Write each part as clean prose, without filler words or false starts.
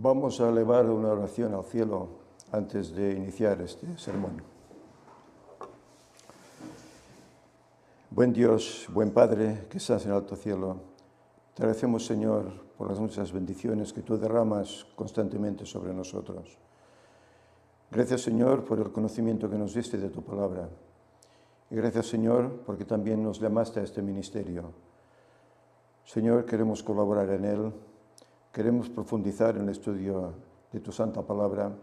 Vamos a elevar una oración al cielo antes de iniciar este sermón. Buen Dios, buen Padre, que estás en el alto cielo, te agradecemos, Señor, por las muchas bendiciones que tú derramas constantemente sobre nosotros. Gracias, Señor, por el conocimiento que nos diste de tu palabra. Y gracias, Señor, porque también nos llamaste a este ministerio. Señor, queremos colaborar en él. Queremos profundizar en el estudio de tu santa palabra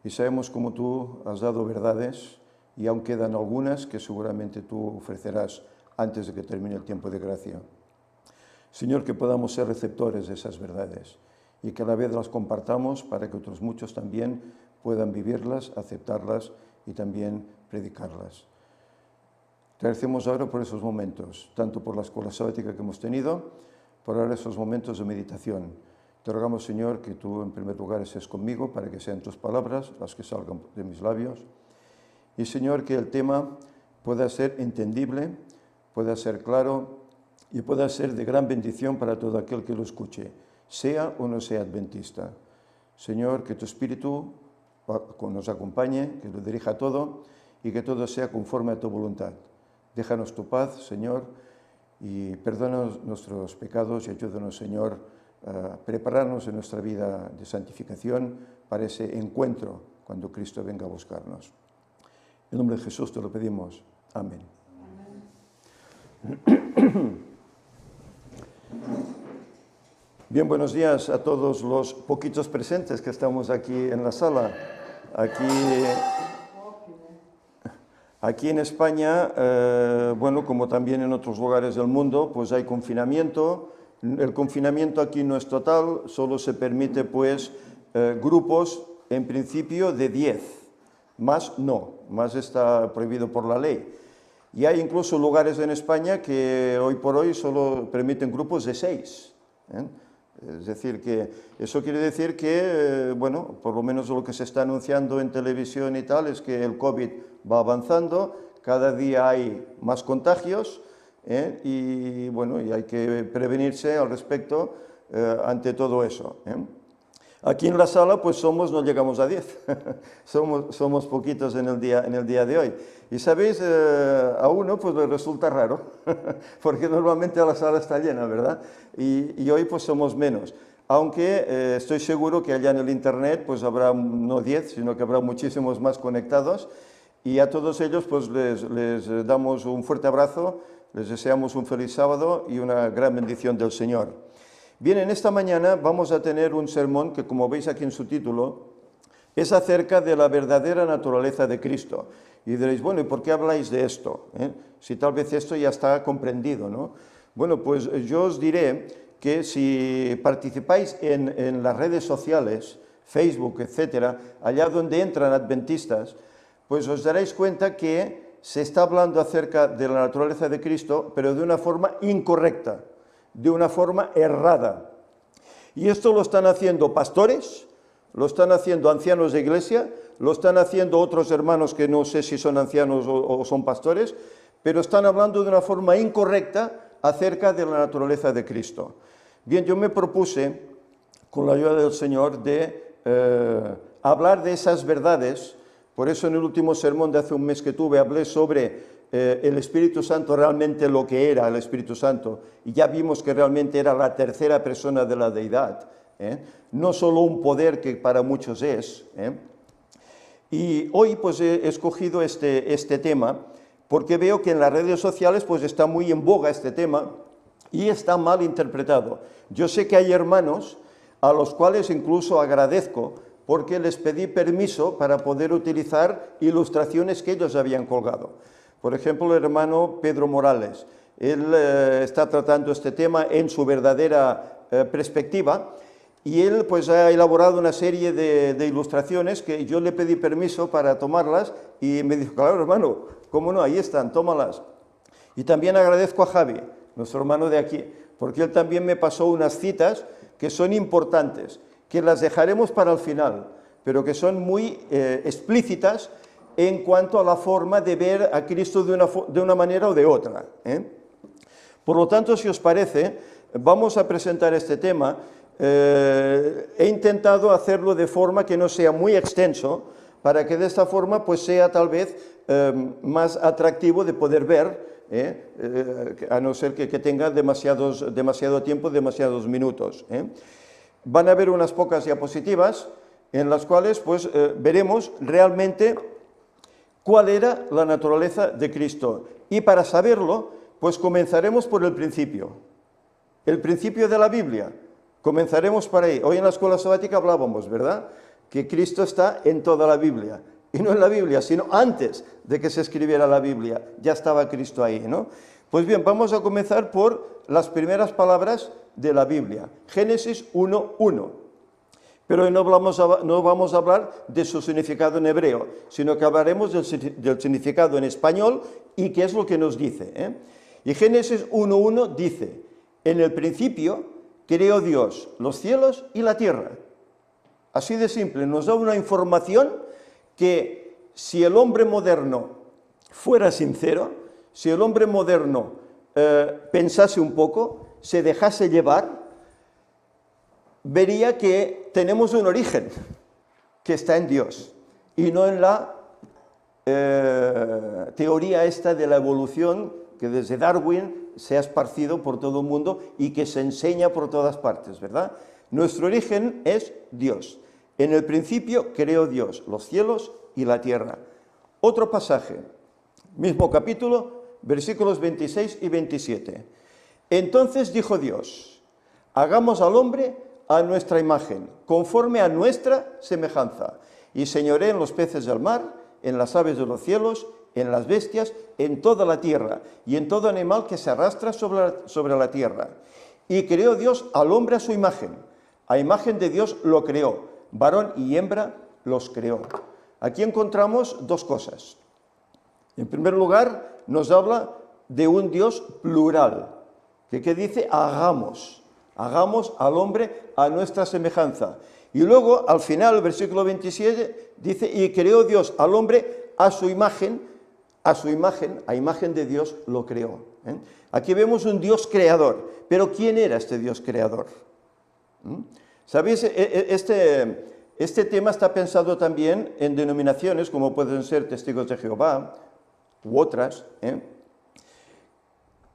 y sabemos cómo tú has dado verdades y aún quedan algunas que seguramente tú ofrecerás antes de que termine el tiempo de gracia. Señor, que podamos ser receptores de esas verdades y que a la vez las compartamos para que otros muchos también puedan vivirlas, aceptarlas y también predicarlas. Te agradecemos ahora por esos momentos, tanto por la escuela sabática que hemos tenido, por ahora esos momentos de meditación. Te rogamos, Señor, que tú en primer lugar estés conmigo para que sean tus palabras las que salgan de mis labios. Y, Señor, que el tema pueda ser entendible, pueda ser claro y pueda ser de gran bendición para todo aquel que lo escuche, sea o no sea adventista. Señor, que tu Espíritu nos acompañe, que lo dirija todo y que todo sea conforme a tu voluntad. Déjanos tu paz, Señor, y perdónanos nuestros pecados y ayúdanos, Señor, a prepararnos en nuestra vida de santificación para ese encuentro cuando Cristo venga a buscarnos. En nombre de Jesús te lo pedimos. Amén. Bien, buenos días a todos los poquitos presentes que estamos aquí en la sala. Aquí en España, bueno, como también en otros lugares del mundo, pues hay confinamiento. El confinamiento aquí no es total, solo se permite pues grupos en principio de 10, más no, más está prohibido por la ley. Y hay incluso lugares en España que hoy por hoy solo permiten grupos de 6. Es decir, que eso quiere decir que, bueno, por lo menos lo que se está anunciando en televisión y tal es que el COVID va avanzando, cada día hay más contagios y, bueno, y hay que prevenirse al respecto ante todo eso. Aquí en la sala pues no llegamos a 10, somos poquitos en el día de hoy. Y sabéis, a uno pues le resulta raro, porque normalmente la sala está llena, ¿verdad? Y hoy pues somos menos. Aunque estoy seguro que allá en el internet pues habrá no 10, sino que habrá muchísimos más conectados. Y a todos ellos pues les damos un fuerte abrazo, les deseamos un feliz sábado y una gran bendición del Señor. Bien, en esta mañana vamos a tener un sermón que, como veis aquí en su título, es acerca de la verdadera naturaleza de Cristo. Y diréis, bueno, ¿y por qué habláis de esto? Si tal vez esto ya está comprendido, ¿no? Bueno, pues yo os diré que si participáis en las redes sociales, Facebook, etcétera, allá donde entran adventistas, pues os daréis cuenta que se está hablando acerca de la naturaleza de Cristo, pero de una forma incorrecta, de una forma errada. Y esto lo están haciendo pastores, lo están haciendo ancianos de iglesia, lo están haciendo otros hermanos que no sé si son ancianos o son pastores, pero están hablando de una forma incorrecta acerca de la naturaleza de Cristo. Bien, yo me propuse, con la ayuda del Señor, de hablar de esas verdades. Por eso en el último sermón de hace un mes que tuve hablé sobre el Espíritu Santo, realmente lo que era el Espíritu Santo, y ya vimos que realmente era la tercera persona de la deidad, no solo un poder que para muchos es. Y hoy pues he escogido este tema porque veo que en las redes sociales pues está muy en boga este tema y está mal interpretado. Yo sé que hay hermanos a los cuales incluso agradezco porque les pedí permiso para poder utilizar ilustraciones que ellos habían colgado. Por ejemplo, el hermano Pedro Morales, él está tratando este tema en su verdadera perspectiva y él pues ha elaborado una serie de ilustraciones que yo le pedí permiso para tomarlas y me dijo, claro hermano, ¿cómo no? Ahí están, tómalas. Y también agradezco a Javi, nuestro hermano de aquí, porque él también me pasó unas citas que son importantes, que las dejaremos para el final, pero que son muy explícitas en cuanto a la forma de ver a Cristo de una manera o de otra. Por lo tanto, si os parece, vamos a presentar este tema He intentado hacerlo de forma que no sea muy extenso, para que de esta forma pues sea tal vez más atractivo de poder ver, a no ser que tenga demasiado tiempo, demasiados minutos. Van a haber unas pocas diapositivas en las cuales pues, veremos realmente cuál era la naturaleza de Cristo. Y para saberlo, pues comenzaremos por el principio de la Biblia. Comenzaremos por ahí. Hoy en la escuela sabática hablábamos, ¿verdad?, que Cristo está en toda la Biblia. Y no en la Biblia, sino antes de que se escribiera la Biblia. Ya estaba Cristo ahí, ¿no? Pues bien, vamos a comenzar por las primeras palabras de la Biblia. Génesis 1:1. Pero hoy no vamos a hablar de su significado en hebreo, sino que hablaremos del significado en español y qué es lo que nos dice. Y Génesis 1:1 dice: en el principio creó Dios los cielos y la tierra. Así de simple, nos da una información que si el hombre moderno fuera sincero, si el hombre moderno pensase un poco, se dejase llevar, vería que tenemos un origen que está en Dios y no en la teoría esta de la evolución que desde Darwin se ha esparcido por todo el mundo y que se enseña por todas partes, ¿verdad? Nuestro origen es Dios. En el principio creó Dios los cielos y la tierra. Otro pasaje, mismo capítulo, versículos 26 y 27. Entonces dijo Dios: hagamos al hombre a nuestra imagen, conforme a nuestra semejanza, y señoree en los peces del mar, en las aves de los cielos, en las bestias, en toda la tierra, y en todo animal que se arrastra sobre la tierra. Y creó Dios al hombre a su imagen. A imagen de Dios lo creó, varón y hembra los creó. Aquí encontramos dos cosas. En primer lugar, nos habla de un Dios plural, que dice hagamos al hombre a nuestra semejanza. Y luego, al final, el versículo 27, dice: y creó Dios al hombre a su imagen, a imagen de Dios lo creó. Aquí vemos un Dios creador, pero ¿quién era este Dios creador? ¿Sabéis? Este tema está pensado también en denominaciones como pueden ser Testigos de Jehová u otras,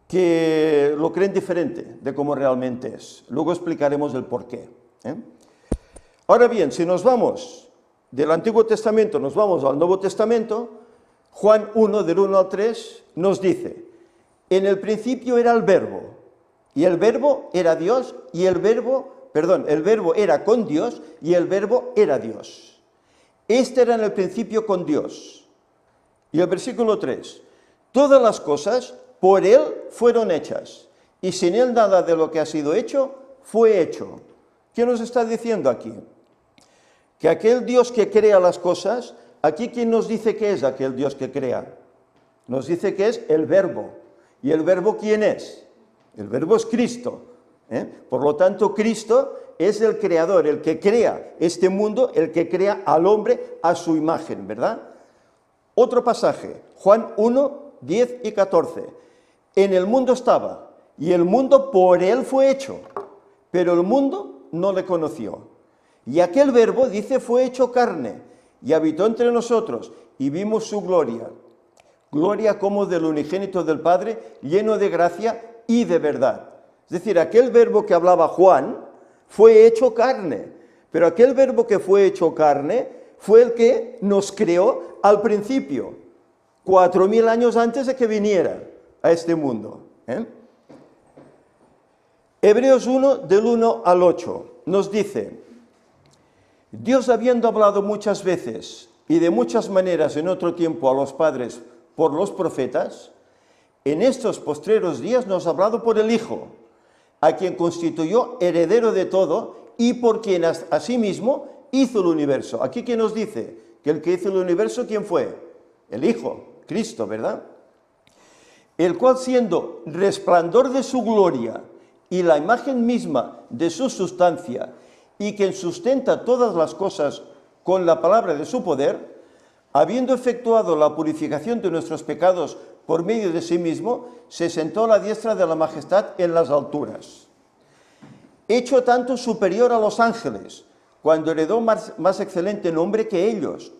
que lo creen diferente de cómo realmente es. Luego explicaremos el porqué. Ahora bien, si nos vamos del Antiguo Testamento, nos vamos al Nuevo Testamento, Juan 1, del 1 al 3, nos dice: en el principio era el Verbo, y el Verbo era Dios, y el Verbo era con Dios, y el Verbo era Dios. Este era en el principio con Dios. Y el versículo 3, todas las cosas por Él fueron hechas, y sin Él nada de lo que ha sido hecho fue hecho. ¿Qué nos está diciendo aquí? Que aquel Dios que crea las cosas, aquí ¿quién nos dice que es aquel Dios que crea? Nos dice que es el Verbo. ¿Y el Verbo quién es? El Verbo es Cristo. Por lo tanto, Cristo es el creador, el que crea este mundo, el que crea al hombre a su imagen, ¿verdad? Otro pasaje, Juan 1, 10 y 14. En el mundo estaba, y el mundo por él fue hecho, pero el mundo no le conoció. Y aquel Verbo, dice, fue hecho carne, y habitó entre nosotros, y vimos su gloria. Gloria como del unigénito del Padre, lleno de gracia y de verdad. Es decir, aquel Verbo que hablaba Juan fue hecho carne, pero aquel Verbo que fue hecho carne fue el que nos creó al principio, 4000 años antes de que viniera a este mundo. Hebreos 1, del 1 al 8, nos dice: Dios, habiendo hablado muchas veces y de muchas maneras en otro tiempo a los padres por los profetas, en estos postreros días nos ha hablado por el Hijo, a quien constituyó heredero de todo y por quien asimismo hizo el universo. Aquí, ¿quién nos dice? Que el que hizo el universo, ¿quién fue? El Hijo, Cristo, ¿verdad? El cual, siendo resplandor de su gloria y la imagen misma de su sustancia, y quien sustenta todas las cosas con la palabra de su poder, habiendo efectuado la purificación de nuestros pecados por medio de sí mismo, se sentó a la diestra de la majestad en las alturas. hecho tanto superior a los ángeles, cuando heredó más excelente nombre que ellos.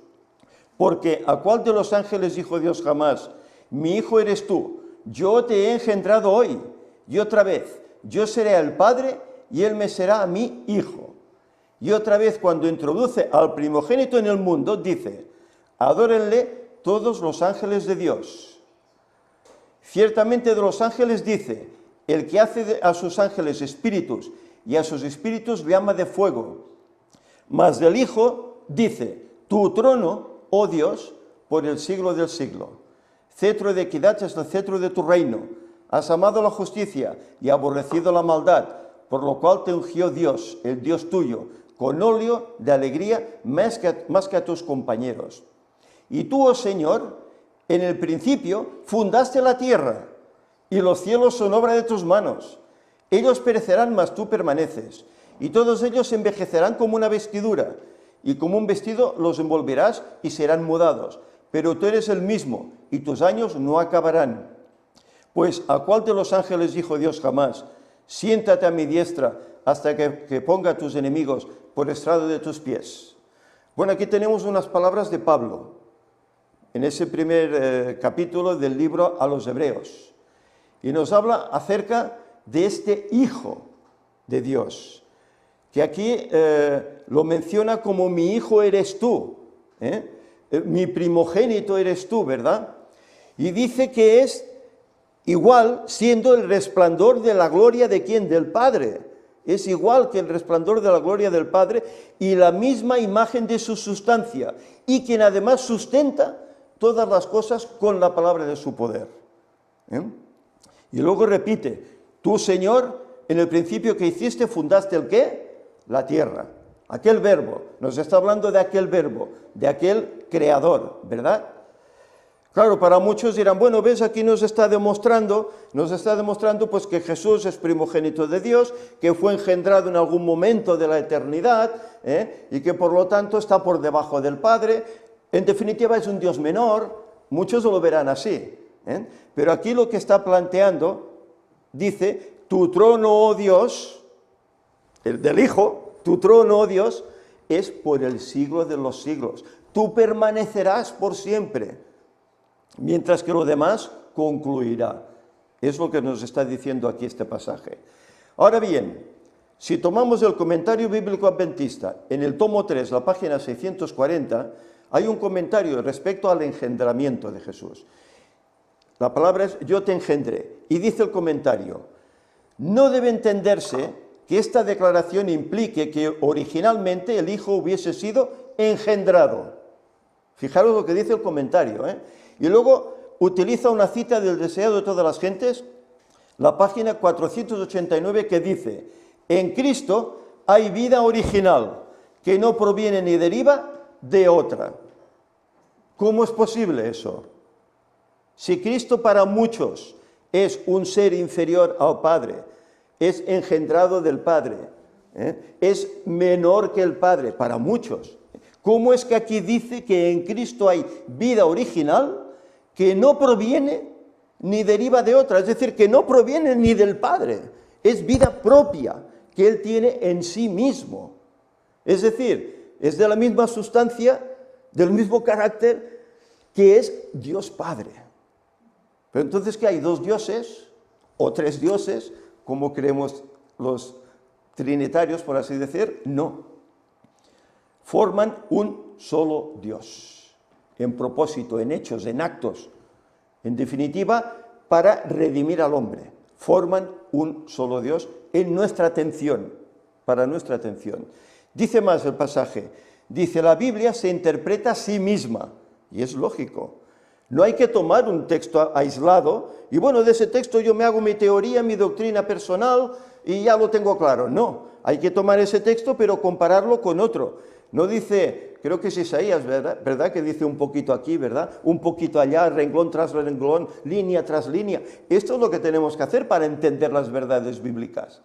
Porque ¿a cuál de los ángeles dijo Dios jamás? Mi hijo eres tú, yo te he engendrado hoy. Y otra vez, yo seré el Padre y él me será a mí hijo. Y otra vez, cuando introduce al primogénito en el mundo, dice, adórenle todos los ángeles de Dios. Ciertamente de los ángeles dice, el que hace a sus ángeles espíritus y a sus espíritus llama de fuego. Mas del Hijo dice, tu trono, oh Dios, por el siglo del siglo. Cetro de equidad es el cetro de tu reino. Has amado la justicia y aborrecido la maldad, por lo cual te ungió Dios, el Dios tuyo, con óleo de alegría más que a tus compañeros. Y tú, oh Señor, en el principio fundaste la tierra, y los cielos son obra de tus manos. Ellos perecerán, mas tú permaneces, y todos ellos envejecerán como una vestidura, y como un vestido los envolverás y serán mudados. Pero tú eres el mismo, y tus años no acabarán. Pues ¿a cuál de los ángeles dijo Dios jamás? Siéntate a mi diestra hasta que ponga a tus enemigos por estrado de tus pies. Bueno, aquí tenemos unas palabras de Pablo, en ese primer capítulo del libro a los Hebreos. Y nos habla acerca de este Hijo de Dios, que aquí lo menciona como mi hijo eres tú, mi primogénito eres tú, ¿verdad? Y dice que es igual siendo el resplandor de la gloria de ¿quién? Del Padre. Es igual que el resplandor de la gloria del Padre y la misma imagen de su sustancia, y quien además sustenta todas las cosas con la palabra de su poder. Y luego repite, tú, Señor, en el principio que hiciste, fundaste ¿el qué? La tierra. Aquel verbo, nos está hablando de aquel verbo, de aquel creador, ¿verdad? Claro, para muchos dirán, bueno, ves, aquí nos está demostrando pues que Jesús es primogénito de Dios, que fue engendrado en algún momento de la eternidad, y que por lo tanto está por debajo del Padre. En definitiva es un Dios menor, muchos lo verán así, pero aquí lo que está planteando, dice, tu trono, oh Dios, el del Hijo, tu trono, oh Dios, es por el siglo de los siglos. Tú permanecerás por siempre, mientras que lo demás concluirá. Es lo que nos está diciendo aquí este pasaje. Ahora bien, si tomamos el comentario bíblico adventista, en el tomo 3, la página 640, hay un comentario respecto al engendramiento de Jesús. La palabra es, yo te engendré. Y dice el comentario, no debe entenderse que esta declaración implique que originalmente el Hijo hubiese sido engendrado. Fijaros lo que dice el comentario, Y luego utiliza una cita del deseado de todas las gentes, la página 489, que dice, en Cristo hay vida original, que no proviene ni deriva de otra. ¿Cómo es posible eso? Si Cristo para muchos es un ser inferior al Padre, es engendrado del Padre, es menor que el Padre, para muchos, ¿cómo es que aquí dice que en Cristo hay vida original que no proviene ni deriva de otra? Es decir, que no proviene ni del Padre, es vida propia que Él tiene en sí mismo. Es decir, es de la misma sustancia, del mismo carácter que es Dios Padre. Pero entonces, ¿qué hay? ¿Dos dioses o tres dioses, como creemos los trinitarios, por así decir? No. Forman un solo Dios, en propósito, en hechos, en actos, en definitiva, para redimir al hombre. Forman un solo Dios en nuestra atención, para nuestra atención. Dice más el pasaje, dice, la Biblia se interpreta a sí misma, y es lógico. No hay que tomar un texto aislado, y bueno, de ese texto yo me hago mi teoría, mi doctrina personal, y ya lo tengo claro. No, hay que tomar ese texto, pero compararlo con otro. No dice, creo que es Isaías, ¿verdad? Que dice un poquito aquí, ¿verdad? Un poquito allá, renglón tras renglón, línea tras línea. Esto es lo que tenemos que hacer para entender las verdades bíblicas.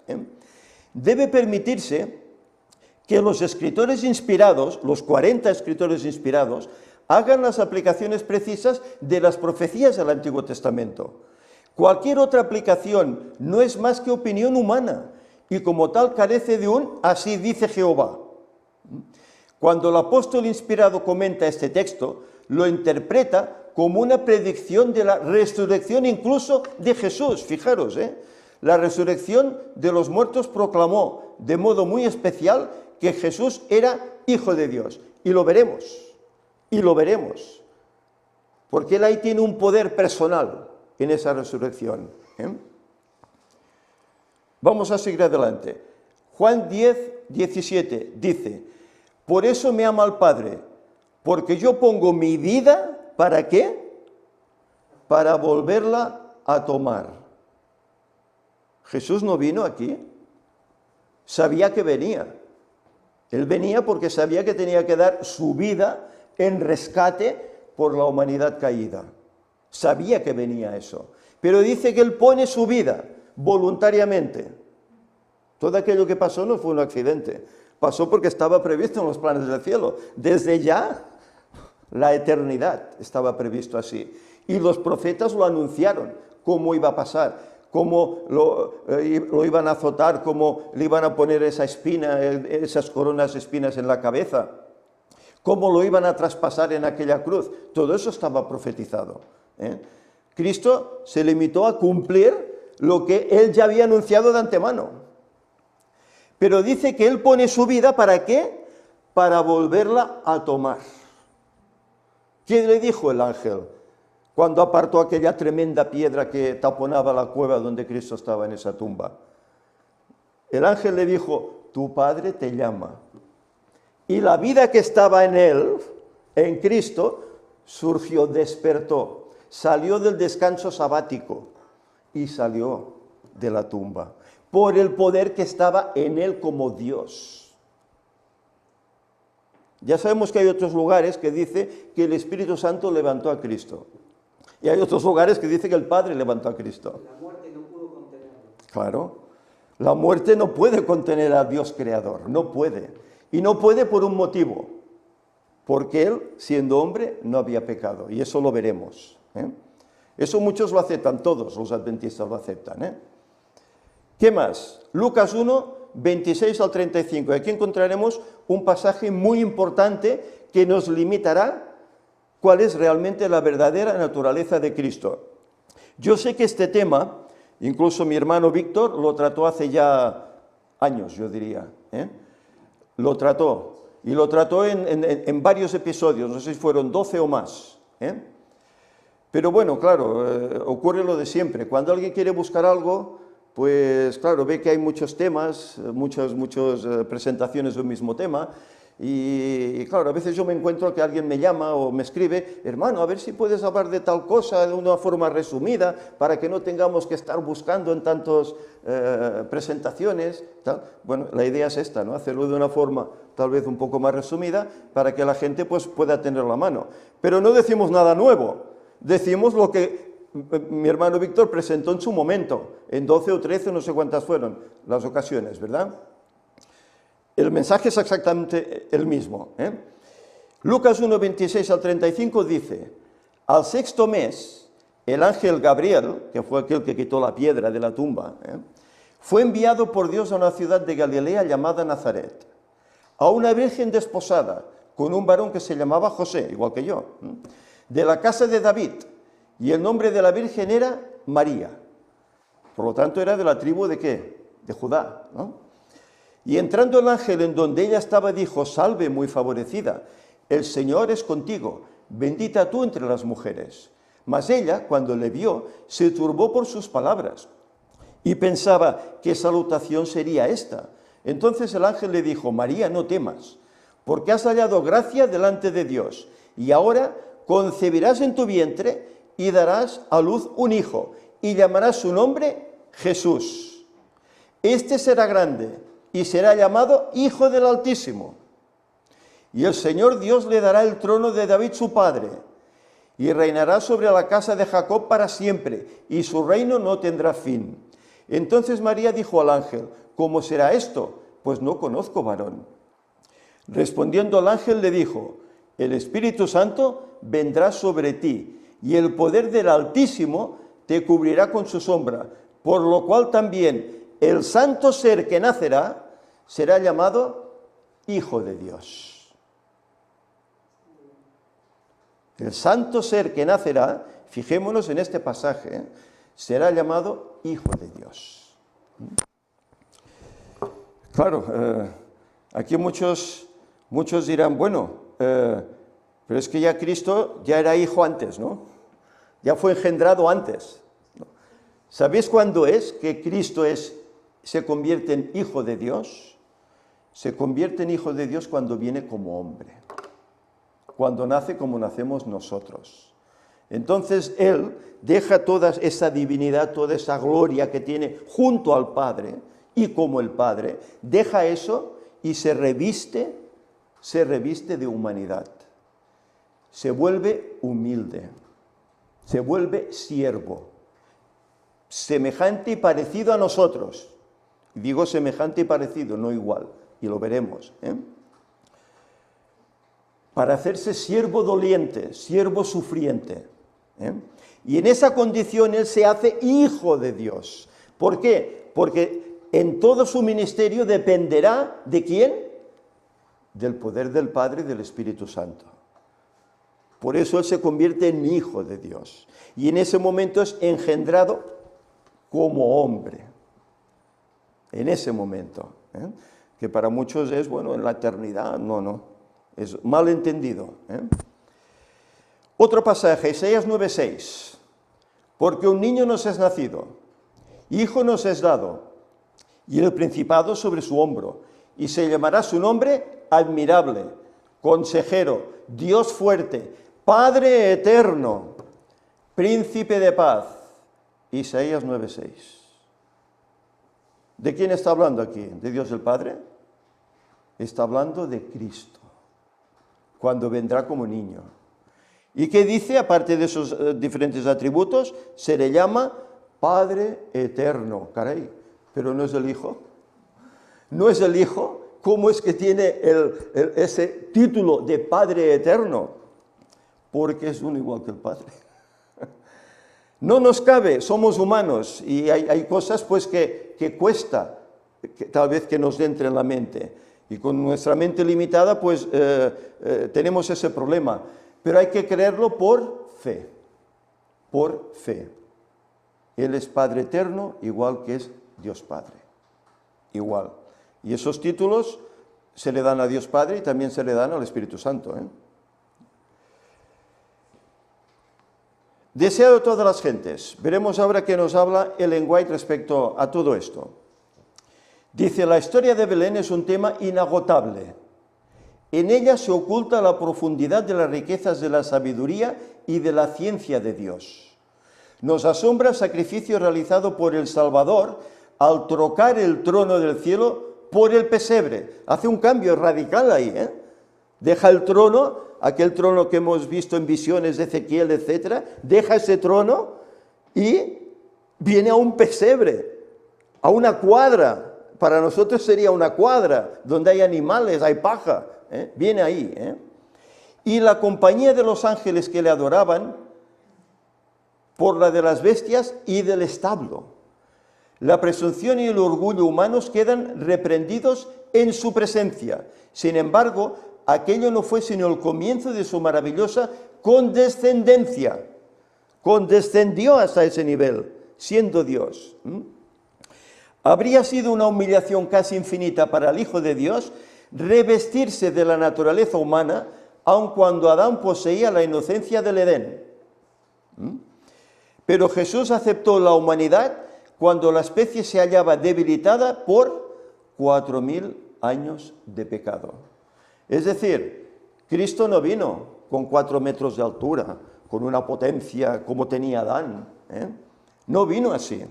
Debe permitirse que los escritores inspirados, los 40 escritores inspirados, hagan las aplicaciones precisas de las profecías del Antiguo Testamento. Cualquier otra aplicación no es más que opinión humana y como tal carece de un así dice Jehová. Cuando el apóstol inspirado comenta este texto, lo interpreta como una predicción de la resurrección incluso de Jesús. Fijaros, la resurrección de los muertos proclamó de modo muy especial que Jesús era Hijo de Dios. Y lo veremos, porque Él ahí tiene un poder personal en esa resurrección. Vamos a seguir adelante. Juan 10, 17 dice, por eso me ama el Padre, porque yo pongo mi vida, ¿para qué? Para volverla a tomar. Jesús no vino aquí, sabía que venía. Él venía porque sabía que tenía que dar su vida en rescate por la humanidad caída. Sabía que venía eso. Pero dice que Él pone su vida voluntariamente. Todo aquello que pasó no fue un accidente. Pasó porque estaba previsto en los planes del cielo. Desde ya, la eternidad estaba previsto así. Y los profetas lo anunciaron, cómo iba a pasar, cómo lo iban a azotar, cómo le iban a poner esa espina, esas coronas de espinas en la cabeza, cómo lo iban a traspasar en aquella cruz. Todo eso estaba profetizado. Cristo se limitó a cumplir lo que Él ya había anunciado de antemano. Pero dice que Él pone su vida, ¿para qué? Para volverla a tomar. ¿Qué le dijo el ángel cuando apartó aquella tremenda piedra que taponaba la cueva donde Cristo estaba en esa tumba? El ángel le dijo, tu Padre te llama. Y la vida que estaba en Él, en Cristo, surgió, despertó, salió del descanso sabático y salió de la tumba, por el poder que estaba en Él como Dios. Ya sabemos que hay otros lugares que dice que el Espíritu Santo levantó a Cristo. Y hay otros lugares que dice que el Padre levantó a Cristo. La muerte no pudo contenerlo. Claro, la muerte no puede contener a Dios Creador, no puede. Y no puede por un motivo, porque Él, siendo hombre, no había pecado. Y eso lo veremos. Eso muchos lo aceptan, todos los adventistas lo aceptan. ¿Qué más? Lucas 1, 26 al 35. Aquí encontraremos un pasaje muy importante que nos limitará cuál es realmente la verdadera naturaleza de Cristo. Yo sé que este tema, incluso mi hermano Víctor lo trató hace ya años, yo diría. Lo trató, y lo trató en varios episodios, no sé si fueron 12 o más. Pero bueno, claro, ocurre lo de siempre. Cuando alguien quiere buscar algo, pues claro, ve que hay muchos temas, muchas presentaciones de un mismo tema, y claro, a veces yo me encuentro que alguien me llama o me escribe, hermano, a ver si puedes hablar de tal cosa de una forma resumida, para que no tengamos que estar buscando en tantas presentaciones, tal. Bueno, la idea es esta, ¿no? Hacerlo de una forma tal vez un poco más resumida, para que la gente pues pueda tenerlo a mano. Pero no decimos nada nuevo, decimos lo que mi hermano Víctor presentó en su momento, en 12 o 13, no sé cuántas fueron las ocasiones, ¿verdad? El mensaje es exactamente el mismo. Lucas 1, 26 al 35 dice, al sexto mes, el ángel Gabriel, que fue aquel que quitó la piedra de la tumba, fue enviado por Dios a una ciudad de Galilea llamada Nazaret, a una virgen desposada, con un varón que se llamaba José, igual que yo, de la casa de David, y el nombre de la virgen era María. Por lo tanto, era de la tribu de ¿qué? De Judá, ¿no? Y entrando el ángel en donde ella estaba, dijo, salve, muy favorecida, el Señor es contigo, bendita tú entre las mujeres. Mas ella, cuando le vio, se turbó por sus palabras y pensaba, ¿qué salutación sería esta? Entonces el ángel le dijo, María, no temas, porque has hallado gracia delante de Dios, y ahora concebirás en tu vientre y darás a luz un hijo, y llamarás su nombre Jesús. Este será grande y será llamado Hijo del Altísimo. Y el Señor Dios le dará el trono de David su padre, y reinará sobre la casa de Jacob para siempre, y su reino no tendrá fin. Entonces María dijo al ángel, ¿cómo será esto? Pues no conozco varón. Respondiendo el ángel le dijo, el Espíritu Santo vendrá sobre ti, y el poder del Altísimo te cubrirá con su sombra, por lo cual también el santo ser que nacerá será llamado Hijo de Dios. El santo ser que nacerá, fijémonos en este pasaje, será llamado Hijo de Dios. Claro, aquí muchos dirán, bueno, pero es que ya Cristo ya era hijo antes, ¿no? Ya fue engendrado antes. ¿Sabéis cuándo es que Cristo se convierte en Hijo de Dios? Se convierte en Hijo de Dios cuando viene como hombre, cuando nace como nacemos nosotros. Entonces Él deja toda esa divinidad, toda esa gloria que tiene junto al Padre y como el Padre, deja eso y se reviste de humanidad. Se vuelve humilde, se vuelve siervo, semejante y parecido a nosotros. Digo semejante y parecido, no igual, y lo veremos, para hacerse siervo doliente, siervo sufriente. Y en esa condición Él se hace Hijo de Dios. ¿Por qué? Porque en todo su ministerio dependerá ¿de quién? Del poder del Padre y del Espíritu Santo. Por eso Él se convierte en Hijo de Dios. Y en ese momento es engendrado como hombre. En ese momento. Que para muchos es, bueno, en la eternidad. No. Es mal entendido. Otro pasaje, Isaías 9:6. Porque un niño nos es nacido, hijo nos es dado, y el principado sobre su hombro, y se llamará su nombre admirable, consejero, Dios fuerte, Padre eterno, príncipe de paz. Isaías 9:6. ¿De quién está hablando aquí? ¿De Dios el Padre? Está hablando de Cristo, cuando vendrá como niño. ¿Y qué dice? Aparte de esos diferentes atributos, se le llama Padre eterno. Caray, pero no es el Hijo. ¿No es el Hijo? ¿Cómo es que tiene ese título de Padre eterno? Porque es uno igual que el Padre. No nos cabe, somos humanos y hay cosas pues que cuesta tal vez que nos entre en la mente. Y con nuestra mente limitada pues tenemos ese problema. Pero hay que creerlo por fe. Por fe. Él es Padre eterno, igual que es Dios Padre. Igual. Y esos títulos se le dan a Dios Padre y también se le dan al Espíritu Santo. Deseado de todas las gentes. Veremos ahora que nos habla Ellen White respecto a todo esto. Dice, la historia de Belén es un tema inagotable. En ella se oculta la profundidad de las riquezas de la sabiduría y de la ciencia de Dios. Nos asombra el sacrificio realizado por el Salvador al trocar el trono del cielo por el pesebre. Hace un cambio radical ahí, Deja el trono, aquel trono que hemos visto en visiones de Ezequiel, etc. Deja ese trono y viene a un pesebre, a una cuadra. Para nosotros sería una cuadra, donde hay animales, hay paja. Viene ahí. Y la compañía de los ángeles que le adoraban por la de las bestias y del establo. La presunción y el orgullo humanos quedan reprendidos en su presencia. Sin embargo, aquello no fue sino el comienzo de su maravillosa condescendencia. Condescendió hasta ese nivel, siendo Dios. Habría sido una humillación casi infinita para el Hijo de Dios revestirse de la naturaleza humana, aun cuando Adán poseía la inocencia del Edén. Pero Jesús aceptó la humanidad cuando la especie se hallaba debilitada por 4.000 años de pecado. Es decir, Cristo no vino con 4 metros de altura, con una potencia como tenía Adán. No vino así.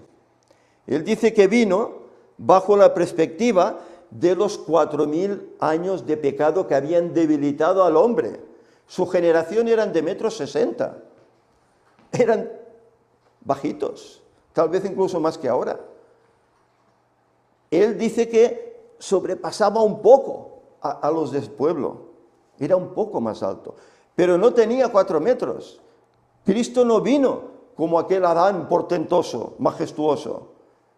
Él dice que vino bajo la perspectiva de los 4.000 años de pecado que habían debilitado al hombre. Su generación eran de 1,60 m. Eran bajitos, tal vez incluso más que ahora. Él dice que sobrepasaba un poco a los del pueblo. Era un poco más alto, pero no tenía 4 metros. Cristo no vino como aquel Adán portentoso, majestuoso.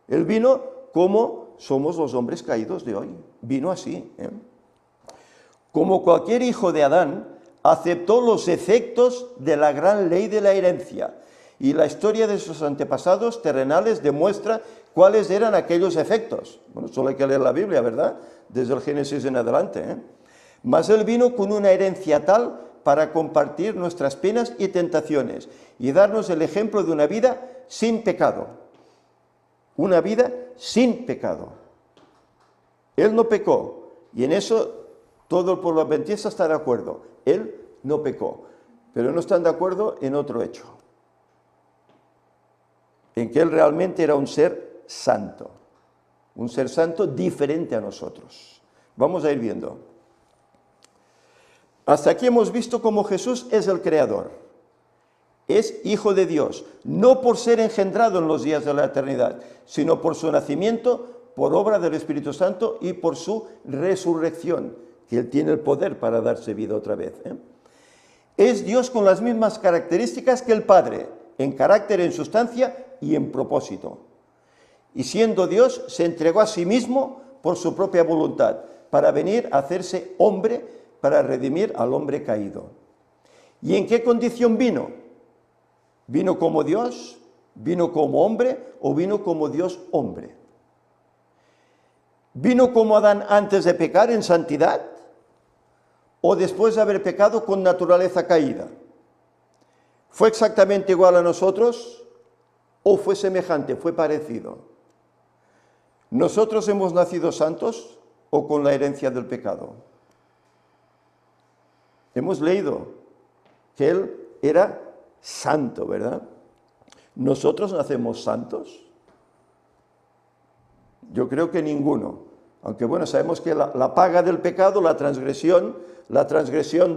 Él vino como somos los hombres caídos de hoy. Vino así. Como cualquier hijo de Adán, aceptó los efectos de la gran ley de la herencia. Y la historia de sus antepasados terrenales demuestra cuáles eran aquellos efectos. Bueno, solo hay que leer la Biblia, ¿verdad? Desde el Génesis en adelante. Mas él vino con una herencia tal para compartir nuestras penas y tentaciones y darnos el ejemplo de una vida sin pecado. Una vida sin pecado. Él no pecó, y en eso todo el pueblo adventista está de acuerdo. Él no pecó, pero no están de acuerdo en otro hecho. En que él realmente era un ser santo diferente a nosotros. Vamos a ir viendo. Hasta aquí hemos visto cómo Jesús es el Creador, es Hijo de Dios, no por ser engendrado en los días de la eternidad, sino por su nacimiento, por obra del Espíritu Santo y por su resurrección, que Él tiene el poder para darse vida otra vez. Es Dios con las mismas características que el Padre, en carácter, en sustancia y en propósito. Y siendo Dios, se entregó a sí mismo por su propia voluntad, para venir a hacerse hombre, para redimir al hombre caído. ¿Y en qué condición vino? ¿Vino como Dios? ¿Vino como hombre? ¿O vino como Dios hombre? ¿Vino como Adán antes de pecar en santidad? ¿O después de haber pecado con naturaleza caída? ¿Fue exactamente igual a nosotros? ¿O fue semejante, fue parecido? ¿Nosotros hemos nacido santos o con la herencia del pecado? Hemos leído que Él era santo, ¿verdad? ¿Nosotros nacemos santos? Yo creo que ninguno. Aunque bueno, sabemos que la paga del pecado, la transgresión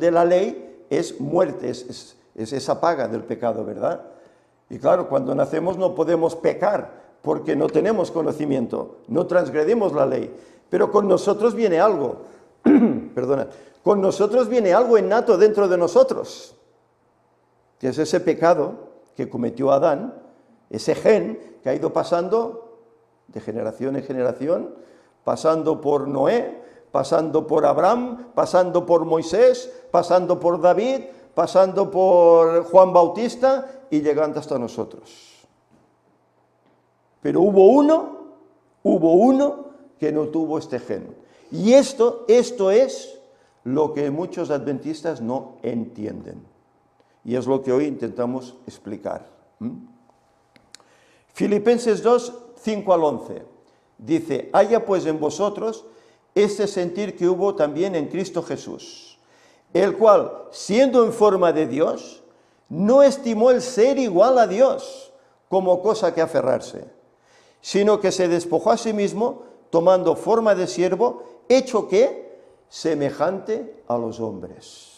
de la ley es muerte, es esa paga del pecado, ¿verdad? Y claro, cuando nacemos no podemos pecar porque no tenemos conocimiento, no transgredimos la ley. Pero con nosotros viene algo, perdona, con nosotros viene algo innato dentro de nosotros, que es ese pecado que cometió Adán, ese gen que ha ido pasando de generación en generación, pasando por Noé, pasando por Abraham, pasando por Moisés, pasando por David, pasando por Juan Bautista y llegando hasta nosotros. Pero hubo uno que no tuvo este gen. Y esto es lo que muchos adventistas no entienden. Y es lo que hoy intentamos explicar. Filipenses 2, 5 al 11. Dice, haya pues en vosotros este sentir que hubo también en Cristo Jesús, el cual, siendo en forma de Dios, no estimó el ser igual a Dios como cosa que aferrarse, sino que se despojó a sí mismo, tomando forma de siervo, hecho que semejante a los hombres.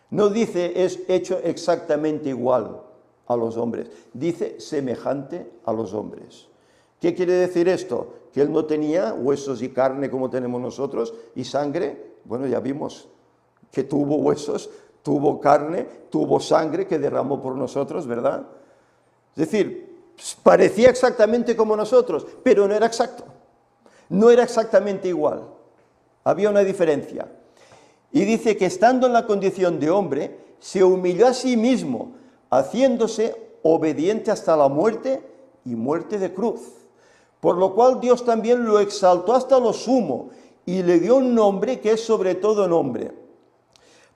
No dice es hecho exactamente igual a los hombres, dice semejante a los hombres. ¿Qué quiere decir esto? Que él no tenía huesos y carne como tenemos nosotros, y sangre. Bueno, ya vimos que tuvo huesos, tuvo carne, tuvo sangre que derramó por nosotros, ¿verdad? Es decir, parecía exactamente como nosotros, pero no era exacto. No era exactamente igual. Había una diferencia. Y dice que estando en la condición de hombre, se humilló a sí mismo, haciéndose obediente hasta la muerte y muerte de cruz. Por lo cual Dios también lo exaltó hasta lo sumo y le dio un nombre que es sobre todo nombre,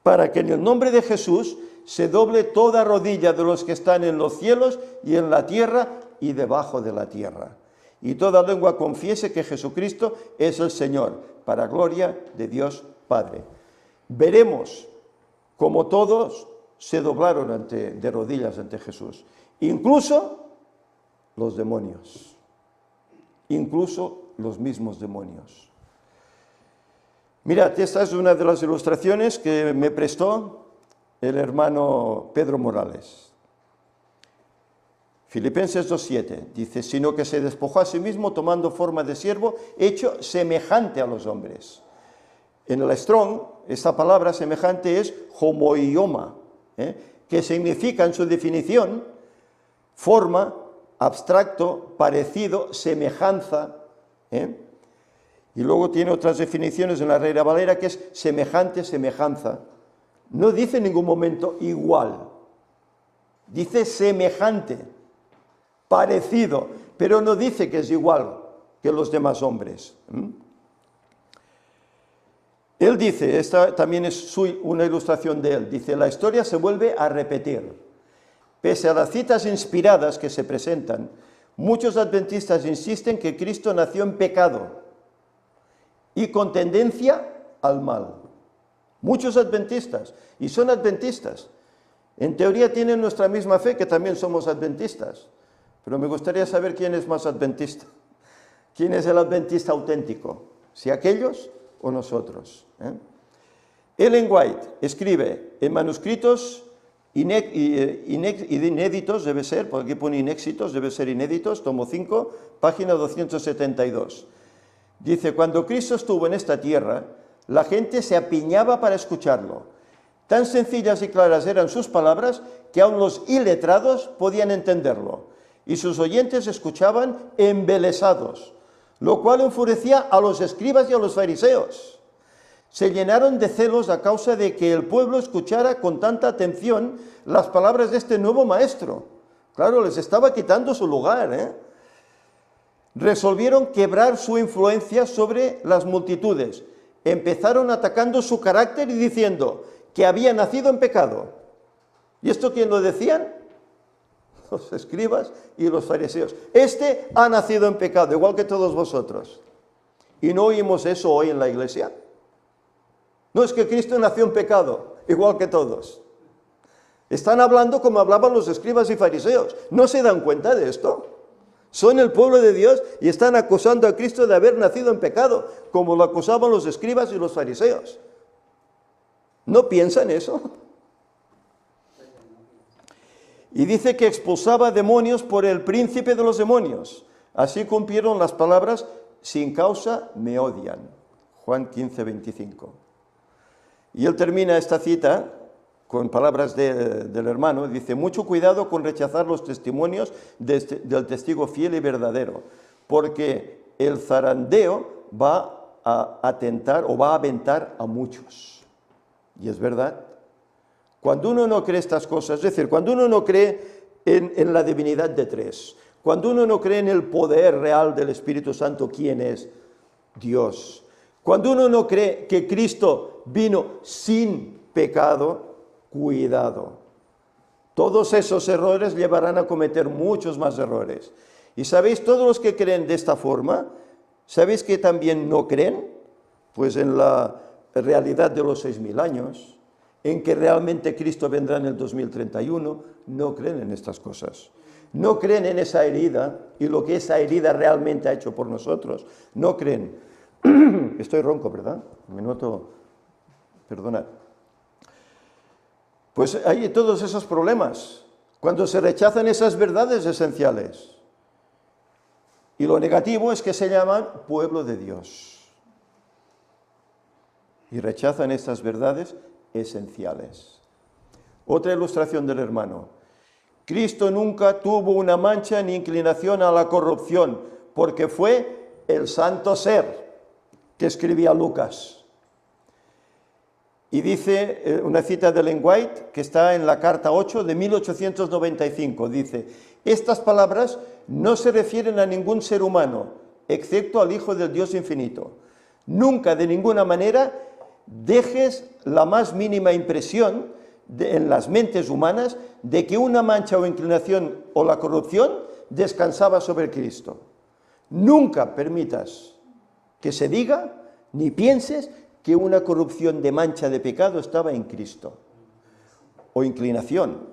para que en el nombre de Jesús se doble toda rodilla de los que están en los cielos y en la tierra y debajo de la tierra, y toda lengua confiese que Jesucristo es el Señor, para gloria de Dios Padre. Veremos cómo todos se doblaron de rodillas ante Jesús, incluso los demonios. Incluso los mismos demonios. Mirad, esta es una de las ilustraciones que me prestó el hermano Pedro Morales. Filipenses 2:7 dice, sino que se despojó a sí mismo tomando forma de siervo, hecho semejante a los hombres. En el Strong, esta palabra semejante es homoioma, que significa en su definición forma, abstracto, parecido, semejanza, ¿eh? Y luego tiene otras definiciones en la Reina Valera que es semejante, semejanza. No dice en ningún momento igual, dice semejante, parecido, pero no dice que es igual que los demás hombres. Él dice, esta también es una ilustración de él, dice, la historia se vuelve a repetir. Pese a las citas inspiradas que se presentan, muchos adventistas insisten que Cristo nació en pecado y con tendencia al mal. Muchos adventistas, y son adventistas. En teoría tienen nuestra misma fe, que también somos adventistas. Pero me gustaría saber quién es más adventista. ¿Quién es el adventista auténtico? ¿Si aquellos o nosotros? Ellen White escribe en manuscritos inéditos, debe ser, porque aquí pone inéxitos, debe ser inéditos, tomo 5, página 272. Dice, cuando Cristo estuvo en esta tierra, la gente se apiñaba para escucharlo. Tan sencillas y claras eran sus palabras que aun los iletrados podían entenderlo. Y sus oyentes escuchaban embelesados, lo cual enfurecía a los escribas y a los fariseos. Se llenaron de celos a causa de que el pueblo escuchara con tanta atención las palabras de este nuevo maestro. Claro, les estaba quitando su lugar, Resolvieron quebrar su influencia sobre las multitudes. Empezaron atacando su carácter y diciendo que había nacido en pecado. ¿Y esto quién lo decían? Los escribas y los fariseos. Este ha nacido en pecado, igual que todos vosotros. ¿Y no oímos eso hoy en la iglesia? No, es que Cristo nació en pecado, igual que todos. Están hablando como hablaban los escribas y fariseos. ¿No se dan cuenta de esto? Son el pueblo de Dios y están acusando a Cristo de haber nacido en pecado, como lo acusaban los escribas y los fariseos. ¿No piensan eso? Y dice que expulsaba demonios por el príncipe de los demonios. Así cumplieron las palabras, sin causa me odian. Juan 15, 25. Y él termina esta cita con palabras del hermano, dice, mucho cuidado con rechazar los testimonios del testigo fiel y verdadero, porque el zarandeo va a atentar o va a aventar a muchos. Y es verdad. Cuando uno no cree estas cosas, es decir, cuando uno no cree en la divinidad de tres, cuando uno no cree en el poder real del Espíritu Santo, ¿quién es? Dios. Cuando uno no cree que Cristo vino sin pecado, cuidado. Todos esos errores llevarán a cometer muchos más errores. Y sabéis, todos los que creen de esta forma, ¿sabéis que también no creen? Pues en la realidad de los 6000 años, en que realmente Cristo vendrá en el 2031, no creen en estas cosas. No creen en esa herida y lo que esa herida realmente ha hecho por nosotros. No creen. Estoy ronco, ¿verdad? Me noto, perdonad. Pues hay todos esos problemas, cuando se rechazan esas verdades esenciales. Y lo negativo es que se llaman pueblo de Dios. Y rechazan estas verdades esenciales. Otra ilustración del hermano. Cristo nunca tuvo una mancha ni inclinación a la corrupción, porque fue el santo ser que escribía Lucas. Y dice una cita de Ellen White, que está en la carta 8 de 1895, dice, estas palabras no se refieren a ningún ser humano, excepto al Hijo del Dios infinito. Nunca, de ninguna manera, dejes la más mínima impresión en las mentes humanas de que una mancha o inclinación o la corrupción descansaba sobre Cristo. Nunca permitas que se diga, ni pienses, que una corrupción de mancha de pecado estaba en Cristo, o inclinación,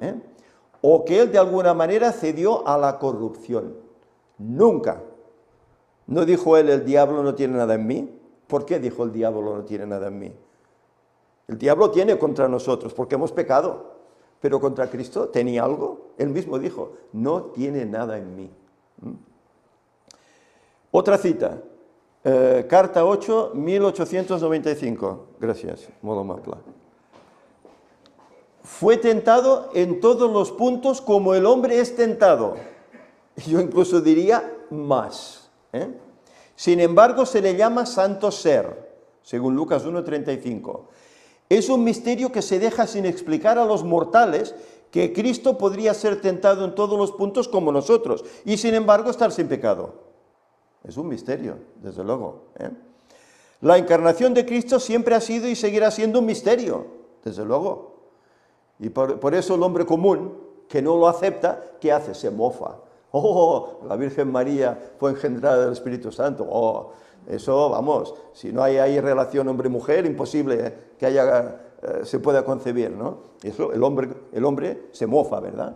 o que Él de alguna manera cedió a la corrupción. Nunca. ¿No dijo Él, el diablo no tiene nada en mí? ¿Por qué dijo el diablo no tiene nada en mí? El diablo tiene contra nosotros, porque hemos pecado, pero contra Cristo tenía algo. Él mismo dijo, no tiene nada en mí. Otra cita. Carta 8, 1895. Gracias, molt amable. Fue tentado en todos los puntos como el hombre es tentado, Yo incluso diría más. Sin embargo, se le llama santo ser, según Lucas 1:35. Es un misterio que se deja sin explicar a los mortales, que Cristo podría ser tentado en todos los puntos como nosotros, y sin embargo estar sin pecado. Es un misterio, desde luego. La encarnación de Cristo siempre ha sido y seguirá siendo un misterio, desde luego. Y por eso el hombre común, que no lo acepta, ¿qué hace? Se mofa. Oh, la Virgen María fue engendrada del Espíritu Santo. Oh, eso, vamos, si no hay ahí relación hombre-mujer, imposible que se pueda concebir, ¿no? Eso, el hombre se mofa, ¿verdad?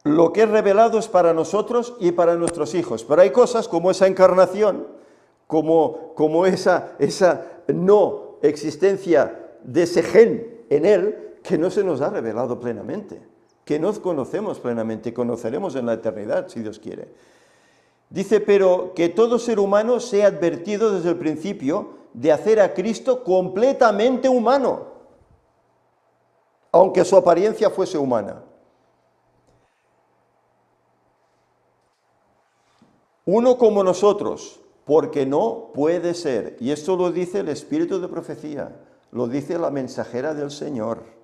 Lo que es revelado es para nosotros y para nuestros hijos, pero hay cosas como esa encarnación, como esa no existencia de ese gen en él, que no se nos ha revelado plenamente, que no conocemos plenamente, conoceremos en la eternidad, si Dios quiere. Dice, pero que todo ser humano sea advertido desde el principio de hacer a Cristo completamente humano, aunque su apariencia fuese humana. Uno como nosotros, porque no puede ser. Y esto lo dice el Espíritu de profecía, lo dice la mensajera del Señor.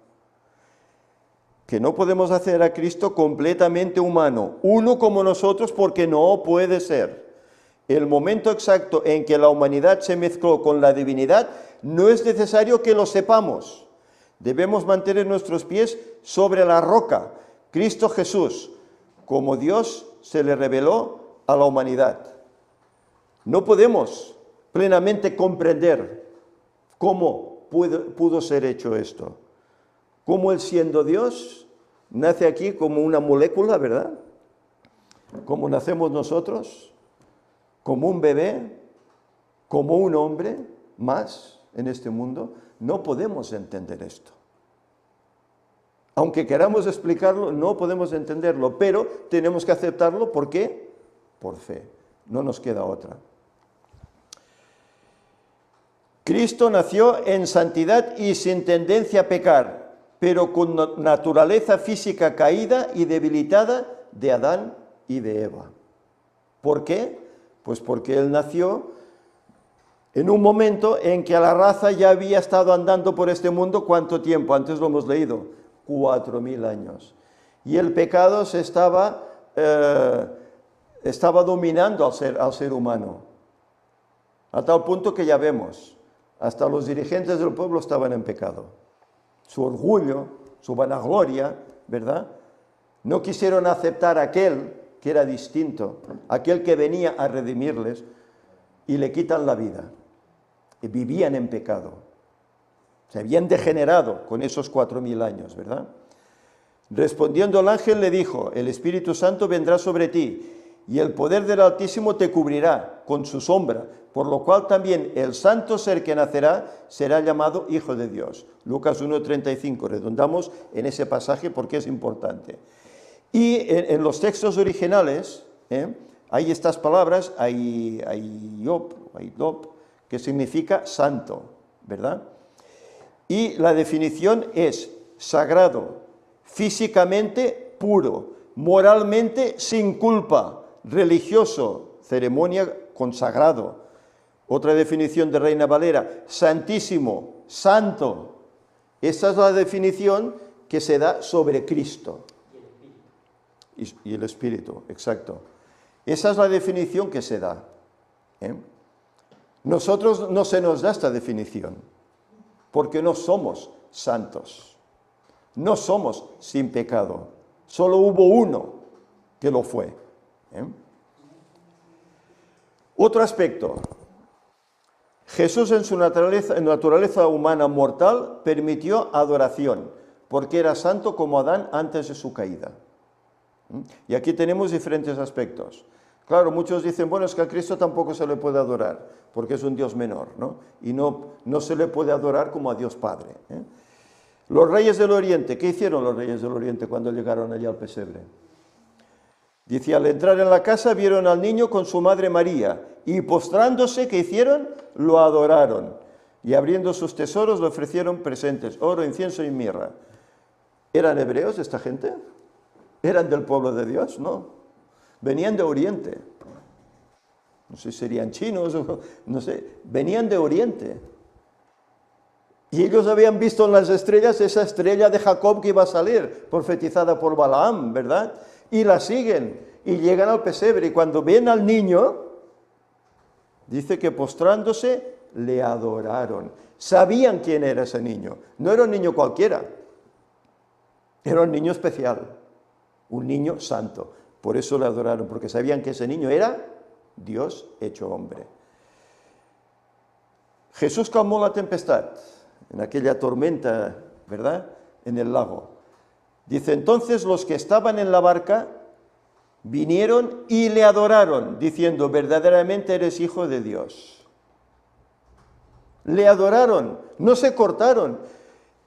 Que no podemos hacer a Cristo completamente humano, uno como nosotros, porque no puede ser. El momento exacto en que la humanidad se mezcló con la divinidad no es necesario que lo sepamos. Debemos mantener nuestros pies sobre la roca, Cristo Jesús, como Dios se le reveló a la humanidad. No podemos plenamente comprender cómo pudo ser hecho esto. Cómo Él, siendo Dios, nace aquí como una molécula, ¿verdad? Como nacemos nosotros, como un bebé, como un hombre más en este mundo. No podemos entender esto. Aunque queramos explicarlo, no podemos entenderlo, pero tenemos que aceptarlo. ¿Por qué? Por fe. No nos queda otra. Cristo nació en santidad y sin tendencia a pecar, pero con naturaleza física caída y debilitada de Adán y de Eva. ¿Por qué? Pues porque Él nació en un momento en que la raza ya había estado andando por este mundo. ¿Cuánto tiempo? Antes lo hemos leído, 4000 años. Y el pecado estaba dominando al ser humano, a tal punto que ya vemos, hasta los dirigentes del pueblo estaban en pecado. Su orgullo, su vanagloria, ¿verdad? No quisieron aceptar a aquel que era distinto, aquel que venía a redimirles, y le quitan la vida. Y vivían en pecado. Se habían degenerado con esos 4000 años, ¿verdad? Respondiendo el ángel le dijo, el Espíritu Santo vendrá sobre ti, y el poder del Altísimo te cubrirá con su sombra, por lo cual también el santo ser que nacerá será llamado Hijo de Dios. Lucas 1:35, redundamos en ese pasaje porque es importante. Y en los textos originales hay estas palabras, ayop, que significa santo, ¿verdad? Y la definición es sagrado, físicamente puro, moralmente sin culpa, religioso, ceremonia consagrado. Otra definición de Reina Valera, santísimo, santo. Esta es la definición que se da sobre Cristo. Y el Espíritu, exacto. Esa es la definición que se da. Nosotros no se nos da esta definición, porque no somos santos. No somos sin pecado. Solo hubo uno que lo fue. Otro aspecto. Jesús en su naturaleza humana mortal permitió adoración, porque era santo como Adán antes de su caída. Y aquí tenemos diferentes aspectos. Claro, muchos dicen, bueno, es que a Cristo tampoco se le puede adorar, porque es un Dios menor, ¿no? Y no se le puede adorar como a Dios Padre. Los reyes del Oriente, ¿qué hicieron los reyes del Oriente cuando llegaron allá al pesebre? Dice, al entrar en la casa vieron al niño con su madre María, y postrándose, ¿qué hicieron? Lo adoraron, y abriendo sus tesoros le ofrecieron presentes, oro, incienso y mirra. ¿Eran hebreos esta gente? ¿Eran del pueblo de Dios? No. Venían de Oriente. No sé si serían chinos o no sé. Venían de Oriente. Y ellos habían visto en las estrellas esa estrella de Jacob que iba a salir, profetizada por Balaam, ¿verdad? Y la siguen y llegan al pesebre. Y cuando ven al niño, dice que postrándose, le adoraron. Sabían quién era ese niño. No era un niño cualquiera. Era un niño especial. Un niño santo. Por eso le adoraron, porque sabían que ese niño era Dios hecho hombre. Jesús calmó la tempestad en aquella tormenta, ¿verdad?, en el lago. Dice, entonces los que estaban en la barca vinieron y le adoraron, diciendo, verdaderamente eres hijo de Dios. Le adoraron, no se cortaron.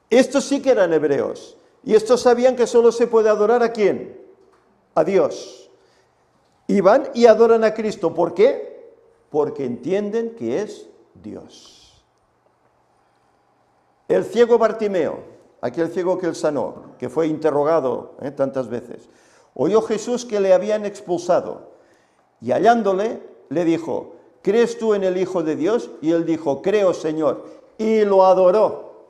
Estos sí que eran hebreos, y estos sabían que solo se puede adorar ¿a quién? A Dios. Y van y adoran a Cristo. ¿Por qué? Porque entienden que es Dios. El ciego Bartimeo, aquel ciego que él sanó, que fue interrogado tantas veces, oyó Jesús que le habían expulsado y hallándole le dijo, ¿crees tú en el Hijo de Dios? Y él dijo, creo, Señor. Y lo adoró.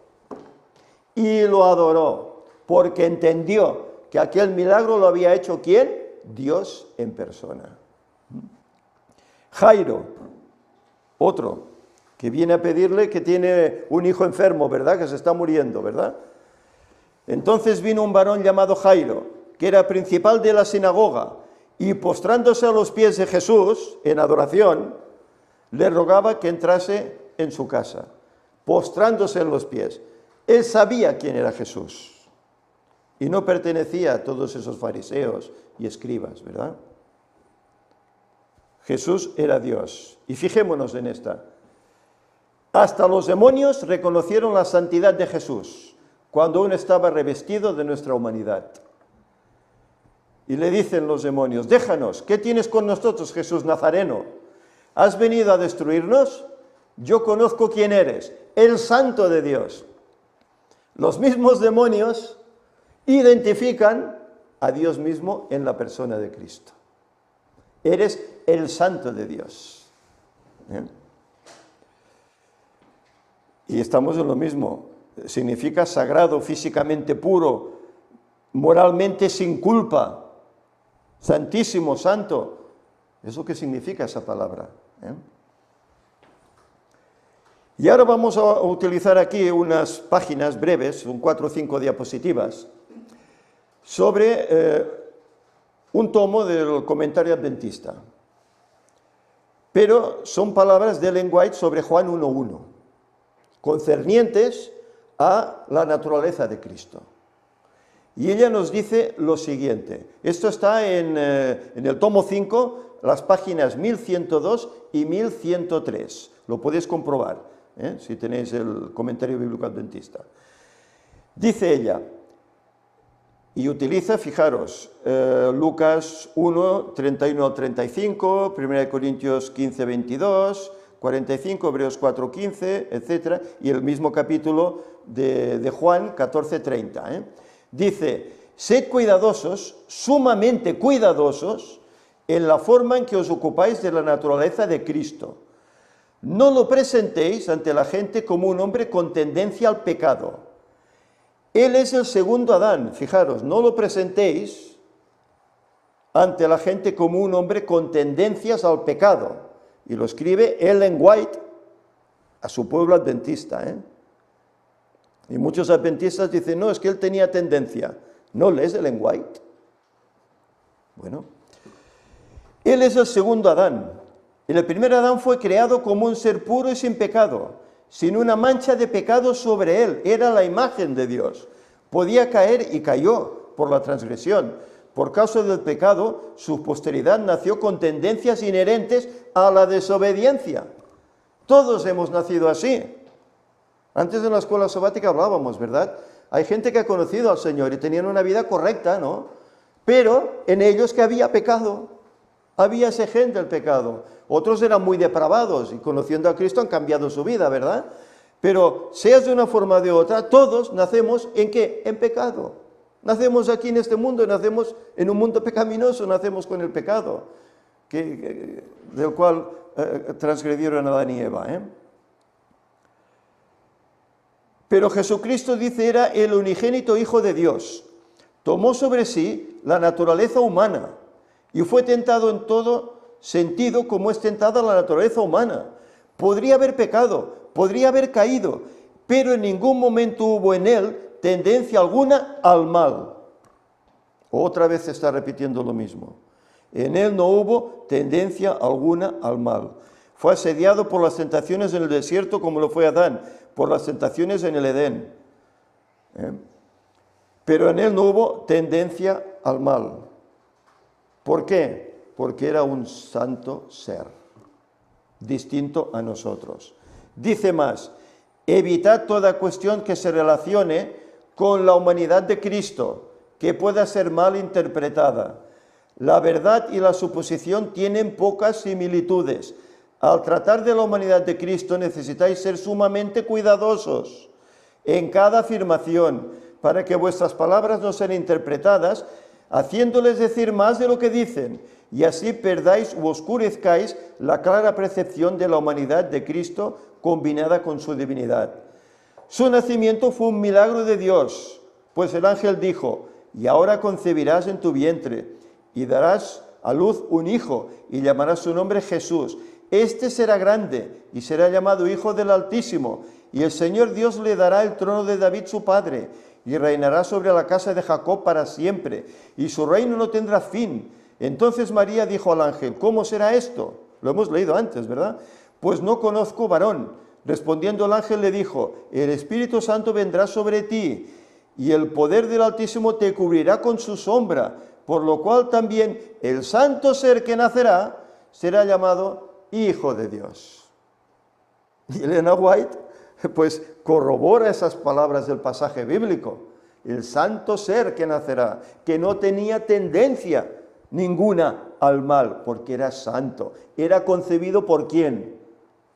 Y lo adoró, porque entendió que aquel milagro lo había hecho ¿quién? Dios en persona. Jairo, otro, que viene a pedirle que tiene un hijo enfermo, ¿verdad? Que se está muriendo, ¿verdad? Entonces vino un varón llamado Jairo, que era principal de la sinagoga, y postrándose a los pies de Jesús, en adoración, le rogaba que entrase en su casa, postrándose en los pies. Él sabía quién era Jesús, y no pertenecía a todos esos fariseos y escribas, ¿verdad? Jesús era Dios, y fijémonos en esta. Hasta los demonios reconocieron la santidad de Jesús cuando aún estaba revestido de nuestra humanidad. Y le dicen los demonios, déjanos, ¿qué tienes con nosotros, Jesús Nazareno? ¿Has venido a destruirnos? Yo conozco quién eres, el Santo de Dios. Los mismos demonios identifican a Dios mismo en la persona de Cristo. Eres el Santo de Dios. Y estamos en lo mismo. Significa sagrado, físicamente puro, moralmente sin culpa, santísimo, santo. Es lo que significa esa palabra. Y ahora vamos a utilizar aquí unas páginas breves, son 4 o 5 diapositivas, sobre un tomo del comentario adventista. Pero son palabras de Ellen White sobre Juan 1:1. Concernientes a la naturaleza de Cristo. Y ella nos dice lo siguiente, esto está en el tomo 5, las páginas 1102 y 1103, lo podéis comprobar, si tenéis el comentario bíblico adventista. Dice ella, y utiliza, fijaros, Lucas 1, 31 al 35, 1 Corintios 15, 22, 45, Hebreos 4, 15, etc. Y el mismo capítulo de Juan 14, 30. Dice, sed cuidadosos, sumamente cuidadosos, en la forma en que os ocupáis de la naturaleza de Cristo. No lo presentéis ante la gente como un hombre con tendencia al pecado. Él es el segundo Adán, fijaros, no lo presentéis ante la gente como un hombre con tendencias al pecado. Y lo escribe Ellen White a su pueblo adventista. Y muchos adventistas dicen, no, es que él tenía tendencia. ¿No lees Ellen White? Bueno, él es el segundo Adán. El primer Adán fue creado como un ser puro y sin pecado, sin una mancha de pecado sobre él. Era la imagen de Dios. Podía caer y cayó por la transgresión. Por causa del pecado, su posteridad nació con tendencias inherentes a la desobediencia. Todos hemos nacido así. Antes en la escuela sabática hablábamos, ¿verdad? Hay gente que ha conocido al Señor y tenían una vida correcta, ¿no? Pero en ellos que había pecado. Había ese gen del pecado. Otros eran muy depravados y conociendo a Cristo han cambiado su vida, ¿verdad? Pero seas de una forma o de otra, todos nacemos ¿en qué? En pecado. Nacemos aquí en este mundo, nacemos en un mundo pecaminoso, nacemos con el pecado, del cual transgredieron Adán y Eva. Pero Jesucristo, dice, era el unigénito Hijo de Dios. Tomó sobre sí la naturaleza humana y fue tentado en todo sentido como es tentada la naturaleza humana. Podría haber pecado, podría haber caído, pero en ningún momento hubo en él tendencia alguna al mal. Otra vez se está repitiendo lo mismo. En él no hubo tendencia alguna al mal. Fue asediado por las tentaciones en el desierto como lo fue Adán, por las tentaciones en el Edén. Pero en él no hubo tendencia al mal. ¿Por qué? Porque era un santo ser, distinto a nosotros. Dice más, evitad toda cuestión que se relacione con la humanidad de Cristo, que pueda ser mal interpretada. La verdad y la suposición tienen pocas similitudes. Al tratar de la humanidad de Cristo necesitáis ser sumamente cuidadosos en cada afirmación, para que vuestras palabras no sean interpretadas, haciéndoles decir más de lo que dicen, y así perdáis u oscurezcáis la clara percepción de la humanidad de Cristo combinada con su divinidad. Su nacimiento fue un milagro de Dios, pues el ángel dijo, y ahora concebirás en tu vientre, y darás a luz un hijo, y llamarás su nombre Jesús. Este será grande, y será llamado Hijo del Altísimo, y el Señor Dios le dará el trono de David su padre, y reinará sobre la casa de Jacob para siempre, y su reino no tendrá fin. Entonces María dijo al ángel, ¿cómo será esto? Lo hemos leído antes, ¿verdad? Pues no conozco varón. Respondiendo el ángel le dijo, el Espíritu Santo vendrá sobre ti, y el poder del Altísimo te cubrirá con su sombra, por lo cual también el santo ser que nacerá será llamado Hijo de Dios. Y Elena White, pues, corrobora esas palabras del pasaje bíblico. El santo ser que nacerá, que no tenía tendencia ninguna al mal, porque era santo. ¿Era concebido por quién?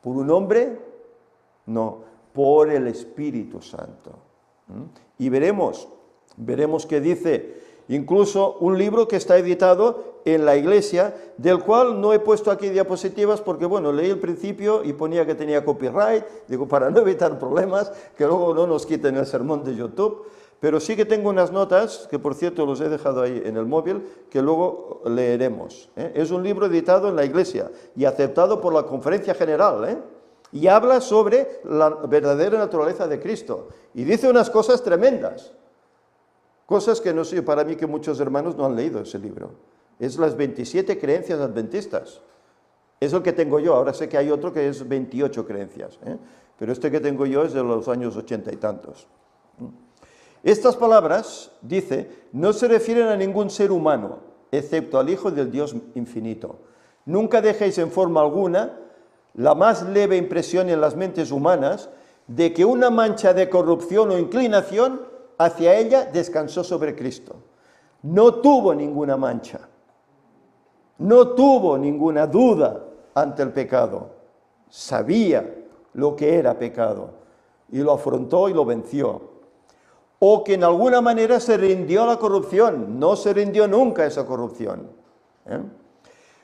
¿Por un hombre? No, por el Espíritu Santo. Y veremos que dice, incluso un libro que está editado en la iglesia, del cual no he puesto aquí diapositivas porque, bueno, leí el principio y ponía que tenía copyright, digo, para no evitar problemas, que luego no nos quiten el sermón de YouTube, pero sí que tengo unas notas, que por cierto los he dejado ahí en el móvil, que luego leeremos. Es un libro editado en la iglesia y aceptado por la Conferencia General, y habla sobre la verdadera naturaleza de Cristo, y dice unas cosas tremendas. Cosas que no sé, para mí que muchos hermanos no han leído ese libro. Es las 27 creencias adventistas. Es el que tengo yo, ahora sé que hay otro que es 28 creencias, pero este que tengo yo es de los años 80 y tantos. Estas palabras, dice, no se refieren a ningún ser humano, excepto al Hijo del Dios infinito. Nunca dejéis en forma alguna la más leve impresión en las mentes humanas de que una mancha de corrupción o inclinación hacia ella descansó sobre Cristo. No tuvo ninguna mancha, no tuvo ninguna duda ante el pecado. Sabía lo que era pecado y lo afrontó y lo venció. O que en alguna manera se rindió a la corrupción, no se rindió nunca a esa corrupción.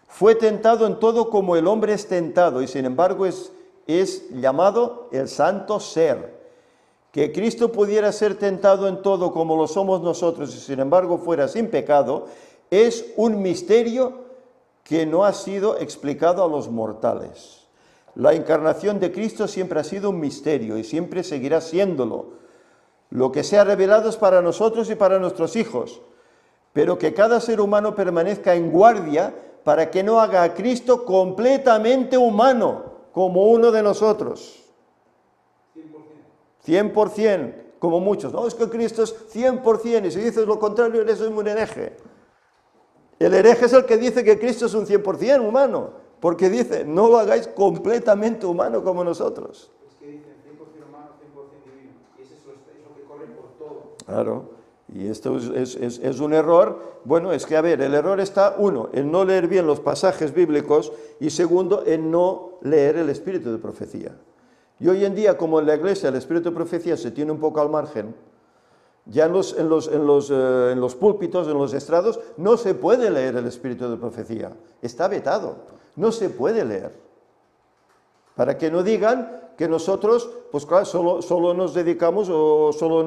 Fue tentado en todo como el hombre es tentado y sin embargo es llamado el santo ser. Que Cristo pudiera ser tentado en todo como lo somos nosotros y sin embargo fuera sin pecado, es un misterio que no ha sido explicado a los mortales. La encarnación de Cristo siempre ha sido un misterio y siempre seguirá siéndolo. Lo que se ha revelado es para nosotros y para nuestros hijos, pero que cada ser humano permanezca en guardia para que no haga a Cristo completamente humano, como uno de nosotros. 100%, como muchos. No, es que Cristo es 100%, y si dices lo contrario, eres un hereje. El hereje es el que dice que Cristo es un 100% humano, porque dice, no lo hagáis completamente humano como nosotros. Es que dicen 100% humano, 100% divino, y es lo que corre por todo. Claro, y esto es un error. Bueno, es que, a ver, el error está, uno, en no leer bien los pasajes bíblicos, y segundo, en no leer el espíritu de profecía. Y hoy en día, como en la iglesia el espíritu de profecía se tiene un poco al margen, Ya en los púlpitos, en los estrados, no se puede leer el espíritu de profecía. Está vetado. No se puede leer. Para que no digan que nosotros, pues claro, solo nos dedicamos o solo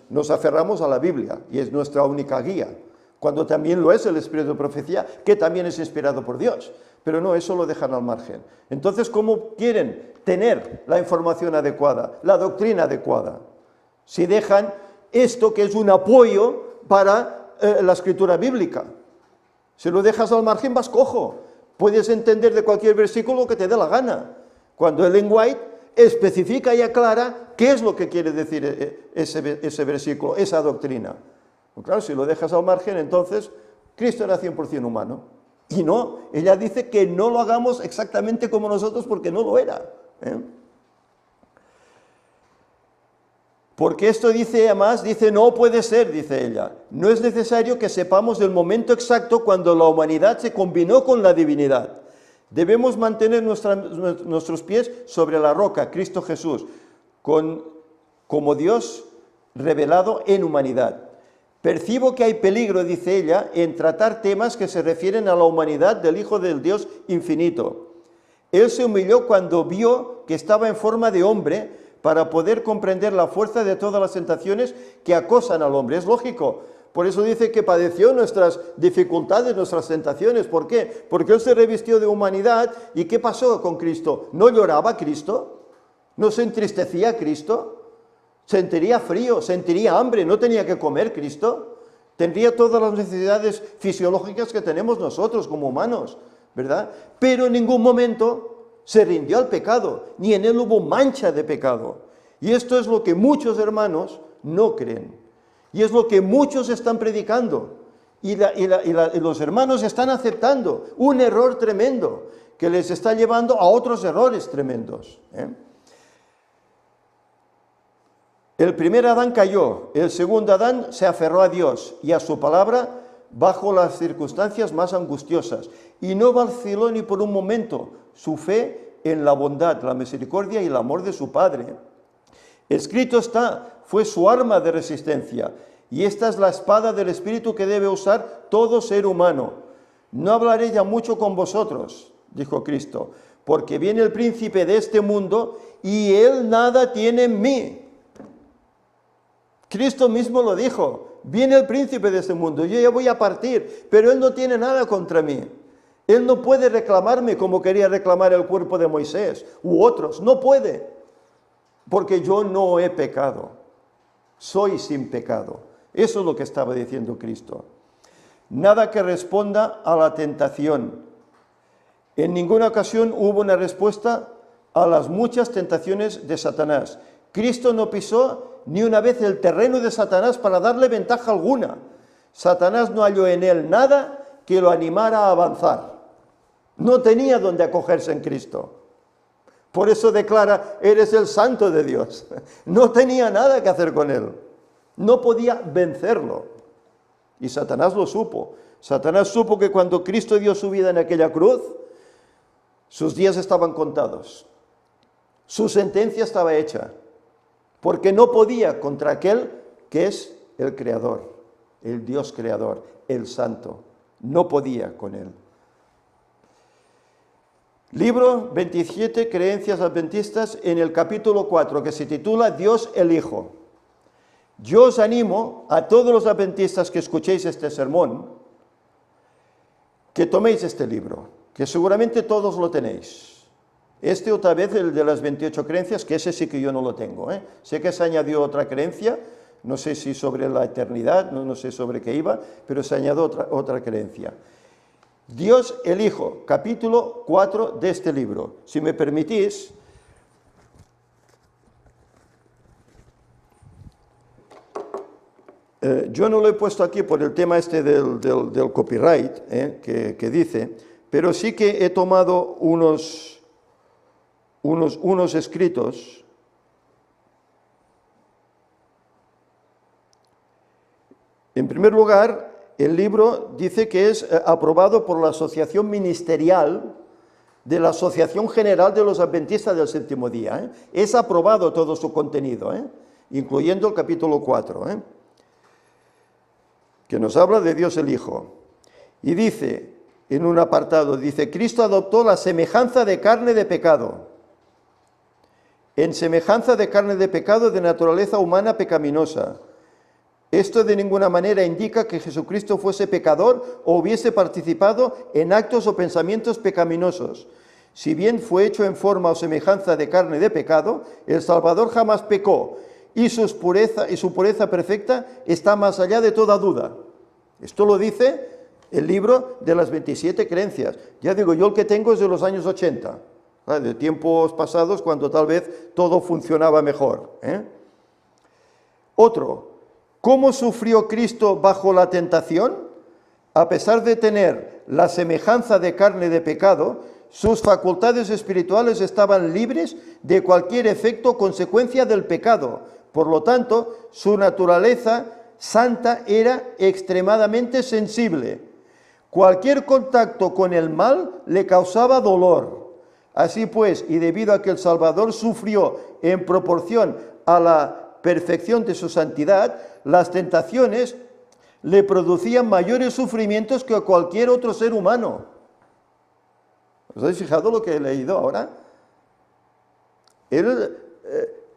nos aferramos a la Biblia y es nuestra única guía. Cuando también lo es el espíritu de profecía, que también es inspirado por Dios. Pero no, eso lo dejan al margen. Entonces, ¿cómo quieren tener la información adecuada, la doctrina adecuada? Si dejan esto que es un apoyo para la escritura bíblica. Si lo dejas al margen, vas cojo. Puedes entender de cualquier versículo que te dé la gana. Cuando Ellen White especifica y aclara qué es lo que quiere decir ese versículo, esa doctrina. Pues claro, si lo dejas al margen, entonces Cristo era 100% humano. Y no, ella dice que no lo hagamos exactamente como nosotros porque no lo era. Porque esto dice, además, dice, no puede ser, dice ella. No es necesario que sepamos el momento exacto cuando la humanidad se combinó con la divinidad. Debemos mantener nuestros pies sobre la roca, Cristo Jesús, como Dios revelado en humanidad. Percibo que hay peligro, dice ella, en tratar temas que se refieren a la humanidad del Hijo del Dios infinito. Él se humilló cuando vio que estaba en forma de hombre para poder comprender la fuerza de todas las tentaciones que acosan al hombre. Es lógico. Por eso dice que padeció nuestras dificultades, nuestras tentaciones. ¿Por qué? Porque Él se revistió de humanidad. ¿Y qué pasó con Cristo? ¿No lloraba Cristo? ¿No se entristecía Cristo? ¿Sentiría frío? ¿Sentiría hambre? ¿No tenía que comer Cristo? Tendría todas las necesidades fisiológicas que tenemos nosotros como humanos, ¿verdad? Pero en ningún momento se rindió al pecado, ni en Él hubo mancha de pecado. Y esto es lo que muchos hermanos no creen. Y es lo que muchos están predicando. Y los hermanos están aceptando un error tremendo que les está llevando a otros errores tremendos. El primer Adán cayó, el segundo Adán se aferró a Dios y a su palabra bajo las circunstancias más angustiosas. Y no vaciló ni por un momento su fe en la bondad, la misericordia y el amor de su Padre. Escrito está, fue su arma de resistencia. Y esta es la espada del Espíritu que debe usar todo ser humano. No hablaré ya mucho con vosotros, dijo Cristo, porque viene el príncipe de este mundo y él nada tiene en mí. Cristo mismo lo dijo, viene el príncipe de este mundo, yo ya voy a partir, pero él no tiene nada contra mí. Él no puede reclamarme como quería reclamar el cuerpo de Moisés u otros, no puede, porque yo no he pecado, soy sin pecado. Eso es lo que estaba diciendo Cristo. Nada que responda a la tentación. En ninguna ocasión hubo una respuesta a las muchas tentaciones de Satanás. Cristo no pisó ni una vez el terreno de Satanás para darle ventaja alguna. Satanás no halló en él nada que lo animara a avanzar. No tenía donde acogerse en Cristo. Por eso declara, eres el santo de Dios. No tenía nada que hacer con él. No podía vencerlo. Y Satanás lo supo. Satanás supo que cuando Cristo dio su vida en aquella cruz, sus días estaban contados. Su sentencia estaba hecha. Porque no podía contra aquel que es el Creador, el Dios Creador, el Santo. No podía con él. Libro 27, Creencias Adventistas, en el capítulo 4, que se titula Dios el Hijo. Yo os animo a todos los adventistas que escuchéis este sermón, que toméis este libro, que seguramente todos lo tenéis. Este otra vez, el de las 28 creencias, que ese sí que yo no lo tengo. Sé que se añadió otra creencia, no sé si sobre la eternidad, no sé sobre qué iba, pero se añadió otra creencia. Dios el Hijo, capítulo 4 de este libro. Si me permitís, yo no lo he puesto aquí por el tema este del copyright, que dice, pero sí que he tomado unos escritos En primer lugar, el libro dice que es aprobado por la Asociación Ministerial de la Asociación General de los Adventistas del Séptimo Día. Es aprobado todo su contenido. incluyendo el capítulo 4, que nos habla de Dios el Hijo. Y dice, en un apartado, dice, Cristo adoptó la semejanza de carne de pecado. En semejanza de carne de pecado de naturaleza humana pecaminosa. Esto de ninguna manera indica que Jesucristo fuese pecador o hubiese participado en actos o pensamientos pecaminosos. Si bien fue hecho en forma o semejanza de carne de pecado, el Salvador jamás pecó y su pureza perfecta está más allá de toda duda. Esto lo dice el libro de las 27 creencias. Ya digo, yo el que tengo es de los años 80, de tiempos pasados cuando tal vez todo funcionaba mejor. Otro. ¿Cómo sufrió Cristo bajo la tentación? A pesar de tener la semejanza de carne de pecado, sus facultades espirituales estaban libres de cualquier efecto o consecuencia del pecado. Por lo tanto, su naturaleza santa era extremadamente sensible. Cualquier contacto con el mal le causaba dolor. Así pues, y debido a que el Salvador sufrió en proporción a la perfección de su santidad, las tentaciones le producían mayores sufrimientos que a cualquier otro ser humano. ¿Os habéis fijado lo que he leído ahora? Él,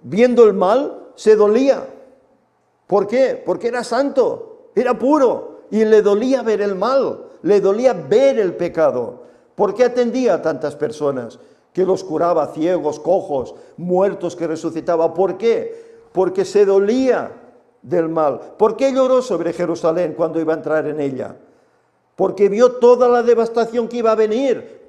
viendo el mal, se dolía. ¿Por qué? Porque era santo, era puro, y le dolía ver el mal, le dolía ver el pecado. ¿Por qué atendía a tantas personas? Que los curaba, ciegos, cojos, muertos que resucitaba. ¿Por qué? Porque se dolía del mal. ¿Por qué lloró sobre Jerusalén cuando iba a entrar en ella? Porque vio toda la devastación que iba a venir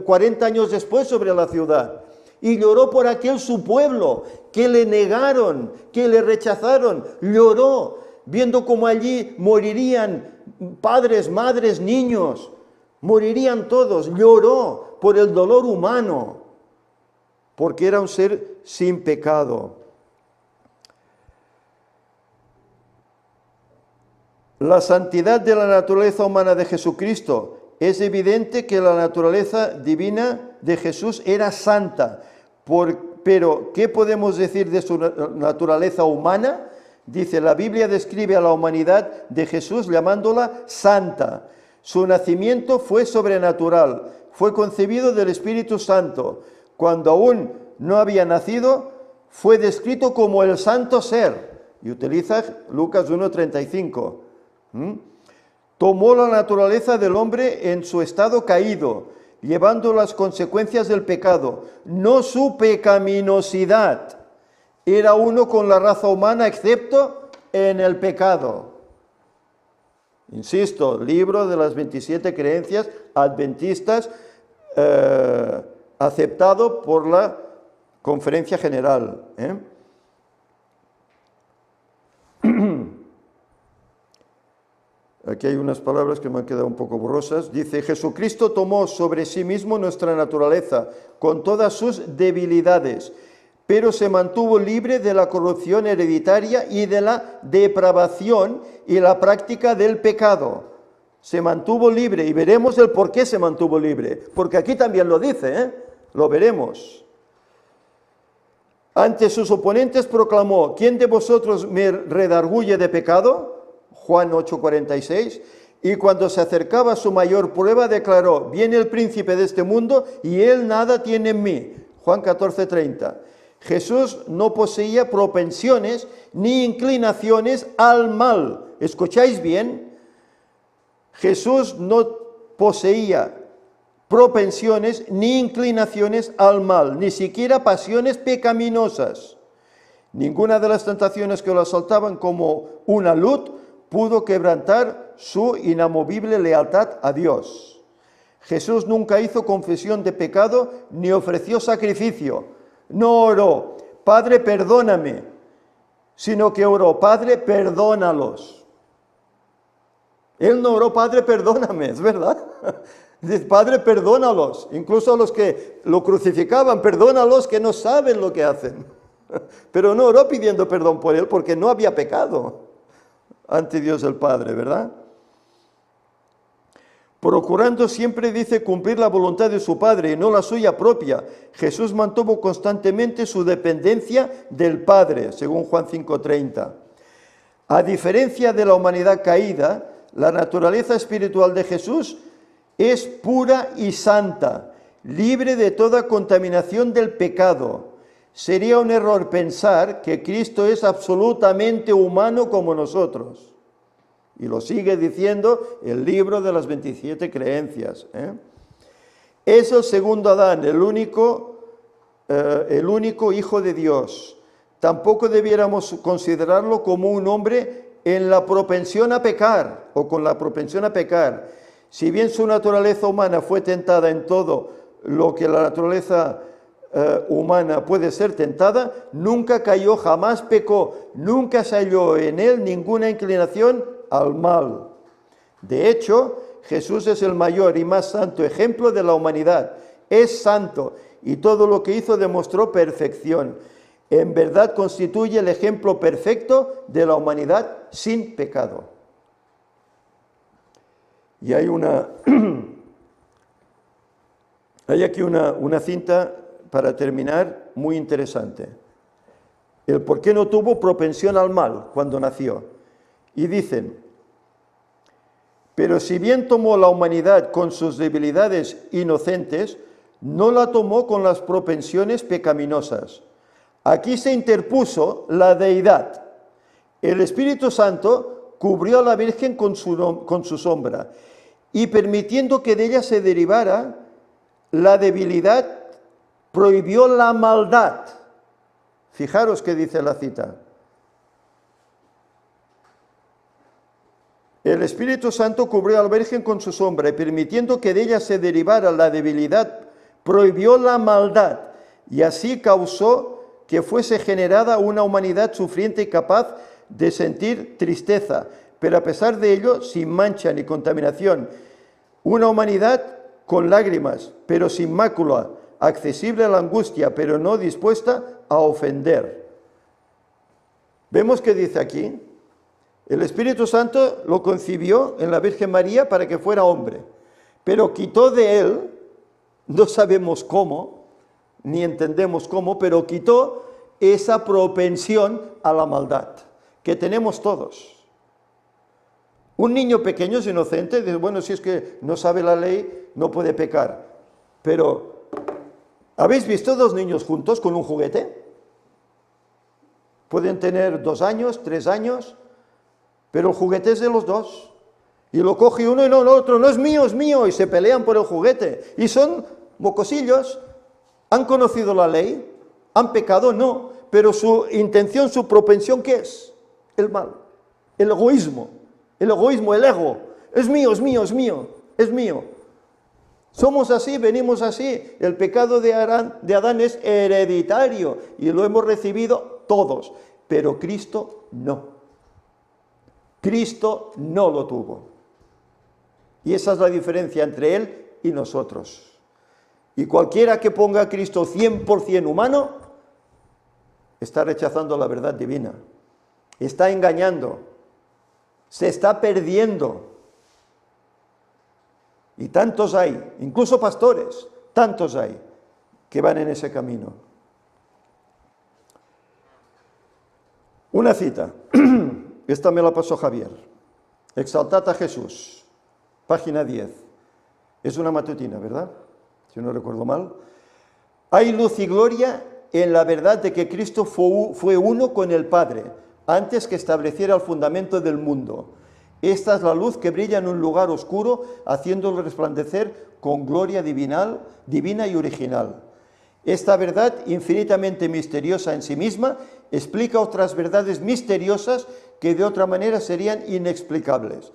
40 años después sobre la ciudad. Y lloró por aquel su pueblo, que le negaron, que le rechazaron. Lloró, viendo cómo allí morirían padres, madres, niños. Morirían todos. Lloró por el dolor humano, porque era un ser sin pecado. La santidad de la naturaleza humana de Jesucristo. Es evidente que la naturaleza divina de Jesús era santa. Pero, ¿qué podemos decir de su naturaleza humana? Dice, la Biblia describe a la humanidad de Jesús llamándola santa. Su nacimiento fue sobrenatural. Fue concebido del Espíritu Santo. Cuando aún no había nacido, fue descrito como el santo ser. Y utiliza Lucas 1:35. Tomó la naturaleza del hombre en su estado caído, llevando las consecuencias del pecado, no su pecaminosidad. Era uno con la raza humana, excepto en el pecado. Insisto, libro de las 27 creencias adventistas, aceptado por la Conferencia General. Aquí hay unas palabras que me han quedado un poco borrosas. Dice, Jesucristo tomó sobre sí mismo nuestra naturaleza, con todas sus debilidades, pero se mantuvo libre de la corrupción hereditaria y de la depravación y la práctica del pecado. Se mantuvo libre, y veremos el por qué se mantuvo libre, porque aquí también lo dice, lo veremos. Ante sus oponentes proclamó, ¿quién de vosotros me redarguye de pecado? Juan 8:46, y cuando se acercaba a su mayor prueba declaró, viene el príncipe de este mundo y él nada tiene en mí. Juan 14:30. Jesús no poseía propensiones ni inclinaciones al mal. ¿Escucháis bien? Jesús no poseía propensiones ni inclinaciones al mal, ni siquiera pasiones pecaminosas. Ninguna de las tentaciones que lo asaltaban como una luz pudo quebrantar su inamovible lealtad a Dios. Jesús nunca hizo confesión de pecado ni ofreció sacrificio. No oró, Padre, perdóname, sino que oró, Padre, perdónalos. Él no oró, Padre, perdóname, es verdad. Dice, Padre, perdónalos. Incluso a los que lo crucificaban, perdónalos que no saben lo que hacen. Pero no oró pidiendo perdón por él porque no había pecado ante Dios el Padre, ¿verdad? procurando siempre, dice, cumplir la voluntad de su Padre y no la suya propia. Jesús mantuvo constantemente su dependencia del Padre, según Juan 5:30. A diferencia de la humanidad caída, la naturaleza espiritual de Jesús es pura y santa, libre de toda contaminación del pecado. Sería un error pensar que Cristo es absolutamente humano como nosotros. Y lo sigue diciendo el libro de las 27 creencias. Es el segundo Adán, el único Hijo de Dios. Tampoco debiéramos considerarlo como un hombre en la propensión a pecar o con la propensión a pecar. Si bien su naturaleza humana fue tentada en todo lo que la naturaleza humana puede ser tentada, nunca cayó, jamás pecó, nunca se halló en él ninguna inclinación al mal. De hecho, Jesús es el mayor y más santo ejemplo de la humanidad. Es santo y todo lo que hizo demostró perfección. En verdad constituye el ejemplo perfecto de la humanidad sin pecado. Y hay aquí una cinta para terminar muy interesante. El por qué no tuvo propensión al mal cuando nació. Y dicen, pero si bien tomó la humanidad con sus debilidades inocentes, no la tomó con las propensiones pecaminosas. Aquí se interpuso la deidad. El Espíritu Santo cubrió a la Virgen con su sombra y permitiendo que de ella se derivara la debilidad, prohibió la maldad. Fijaros qué dice la cita. El Espíritu Santo cubrió a la Virgen con su sombra y permitiendo que de ella se derivara la debilidad, prohibió la maldad y así causó que fuese generada una humanidad sufriente y capaz de sentir tristeza, pero a pesar de ello, sin mancha ni contaminación. Una humanidad con lágrimas, pero sin mácula, accesible a la angustia, pero no dispuesta a ofender. ¿Vemos qué dice aquí? El Espíritu Santo lo concibió en la Virgen María para que fuera hombre, pero quitó de él, no sabemos cómo, ni entendemos cómo, pero quitó esa propensión a la maldad que tenemos todos. Un niño pequeño es inocente, dice, bueno, si es que no sabe la ley, no puede pecar. Pero, ¿habéis visto dos niños juntos con un juguete? Pueden tener 2 años, 3 años, pero el juguete es de los dos. Y lo coge uno y no, el otro, no es mío, y se pelean por el juguete. Y son mocosillos, han conocido la ley, han pecado, no, pero su intención, su propensión, ¿qué es? El mal, el egoísmo, el ego. Es mío, es mío. Somos así, venimos así. El pecado de Adán es hereditario y lo hemos recibido todos, pero Cristo no. Cristo no lo tuvo. Y esa es la diferencia entre Él y nosotros. Y cualquiera que ponga a Cristo 100% humano, está rechazando la verdad divina. Está engañando. Se está perdiendo. Y tantos hay, incluso pastores, tantos hay, que van en ese camino. Una cita. Esta me la pasó Javier. Exaltad a Jesús, página 10. Es una matutina, ¿verdad? Si no recuerdo mal. Hay luz y gloria en la verdad de que Cristo fue uno con el Padre, antes que estableciera el fundamento del mundo. Esta es la luz que brilla en un lugar oscuro, haciéndolo resplandecer con gloria divina y original. Esta verdad, infinitamente misteriosa en sí misma, explica otras verdades misteriosas que de otra manera serían inexplicables,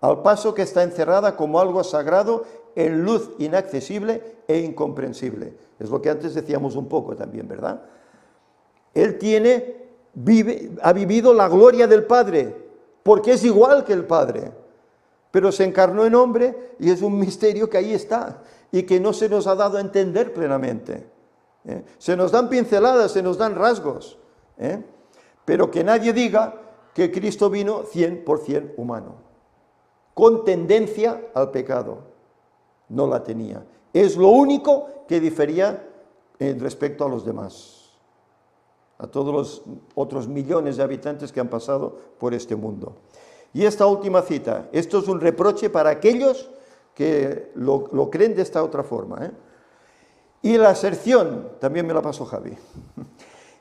al paso que está encerrada como algo sagrado en luz inaccesible e incomprensible. Es lo que antes decíamos un poco también, ¿verdad? Él ha vivido la gloria del Padre, porque es igual que el Padre, pero se encarnó en hombre y es un misterio que ahí está y que no se nos ha dado a entender plenamente. Se nos dan pinceladas, se nos dan rasgos, pero que nadie diga que Cristo vino 100% humano. con tendencia al pecado. No la tenía. Es lo único que difería respecto a los demás, a todos los otros millones de habitantes que han pasado por este mundo. Y esta última cita, esto es un reproche para aquellos que lo creen de esta otra forma, ¿eh? Y la aserción, también me la pasó Javi,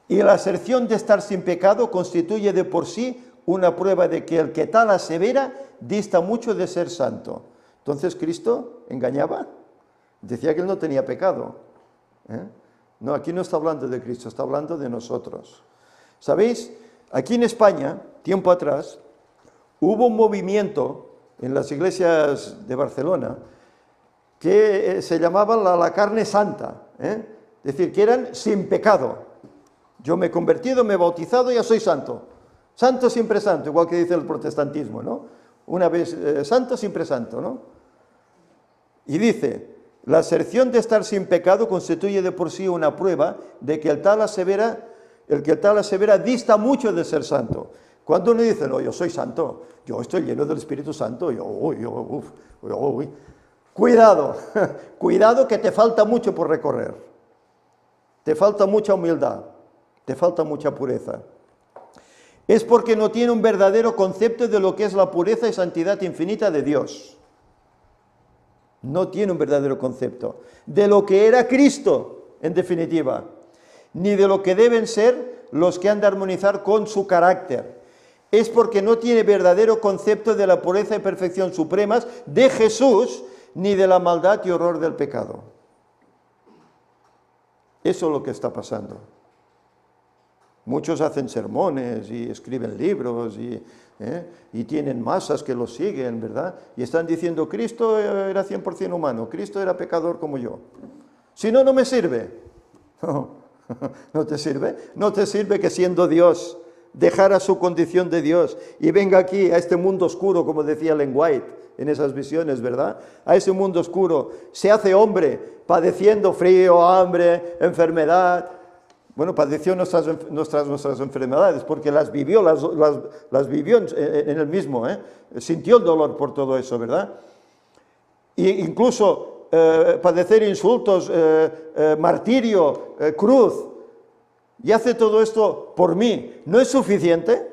y la aserción de estar sin pecado constituye de por sí una prueba de que el que tal asevera dista mucho de ser santo. Entonces, ¿Cristo engañaba? Decía que él no tenía pecado, ¿eh? No, aquí no está hablando de Cristo, está hablando de nosotros. ¿Sabéis? Aquí en España, tiempo atrás, hubo un movimiento en las iglesias de Barcelona que se llamaban la carne santa, ¿eh? Es decir, que eran sin pecado. Yo me he convertido, me he bautizado, ya soy santo. Santo, siempre santo, igual que dice el protestantismo, ¿no? Una vez santo, siempre santo, ¿no? Y dice, la aserción de estar sin pecado constituye de por sí una prueba de que el que tal asevera dista mucho de ser santo. Cuando uno dice, no, yo soy santo, yo estoy lleno del Espíritu Santo, cuidado, cuidado que te falta mucho por recorrer. Te falta mucha humildad, te falta mucha pureza. Es porque no tiene un verdadero concepto de lo que es la pureza y santidad infinita de Dios. No tiene un verdadero concepto de lo que era Cristo, en definitiva, ni de lo que deben ser los que han de armonizar con su carácter. Es porque no tiene verdadero concepto de la pureza y perfección supremas de Jesús, ni de la maldad y horror del pecado. Eso es lo que está pasando. Muchos hacen sermones y escriben libros y tienen masas que los siguen, ¿verdad? Y están diciendo, Cristo era 100% humano, Cristo era pecador como yo. Si no, no me sirve. No te sirve. No te sirve que siendo Dios dejara su condición de Dios y venga aquí a este mundo oscuro, como decía Ellen White en esas visiones, ¿verdad? A ese mundo oscuro, se hace hombre, padeciendo frío, hambre, enfermedad. Bueno, padeció nuestras enfermedades porque las vivió, las vivió en el mismo, ¿eh? Sintió el dolor por todo eso, ¿verdad? E incluso padecer insultos, martirio, cruz, y hace todo esto por mí. ¿No es suficiente?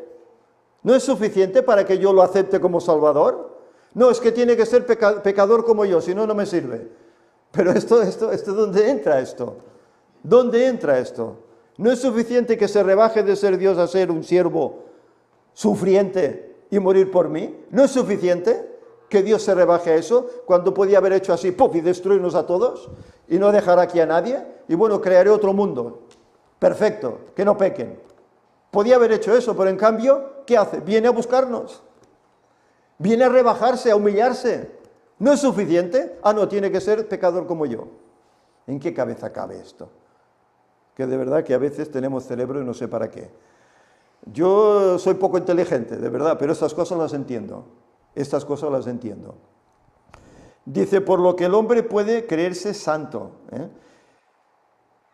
¿No es suficiente para que yo lo acepte como Salvador? No, es que tiene que ser pecador como yo, si no, no me sirve. Pero ¿dónde entra esto? ¿Dónde entra esto? ¿No es suficiente que se rebaje de ser Dios a ser un siervo sufriente y morir por mí? ¿No es suficiente que Dios se rebaje a eso cuando podía haber hecho así, ¡puf!, y destruirnos a todos y no dejar aquí a nadie? Y bueno, crearé otro mundo perfecto, que no pequen. Podía haber hecho eso, pero en cambio, ¿qué hace? Viene a buscarnos. Viene a rebajarse, a humillarse. ¿No es suficiente? Ah, no, tiene que ser pecador como yo. ¿En qué cabeza cabe esto? Que de verdad que a veces tenemos cerebro y no sé para qué. Yo soy poco inteligente, de verdad, pero estas cosas las entiendo. Estas cosas las entiendo. Dice, por lo que el hombre puede creerse santo,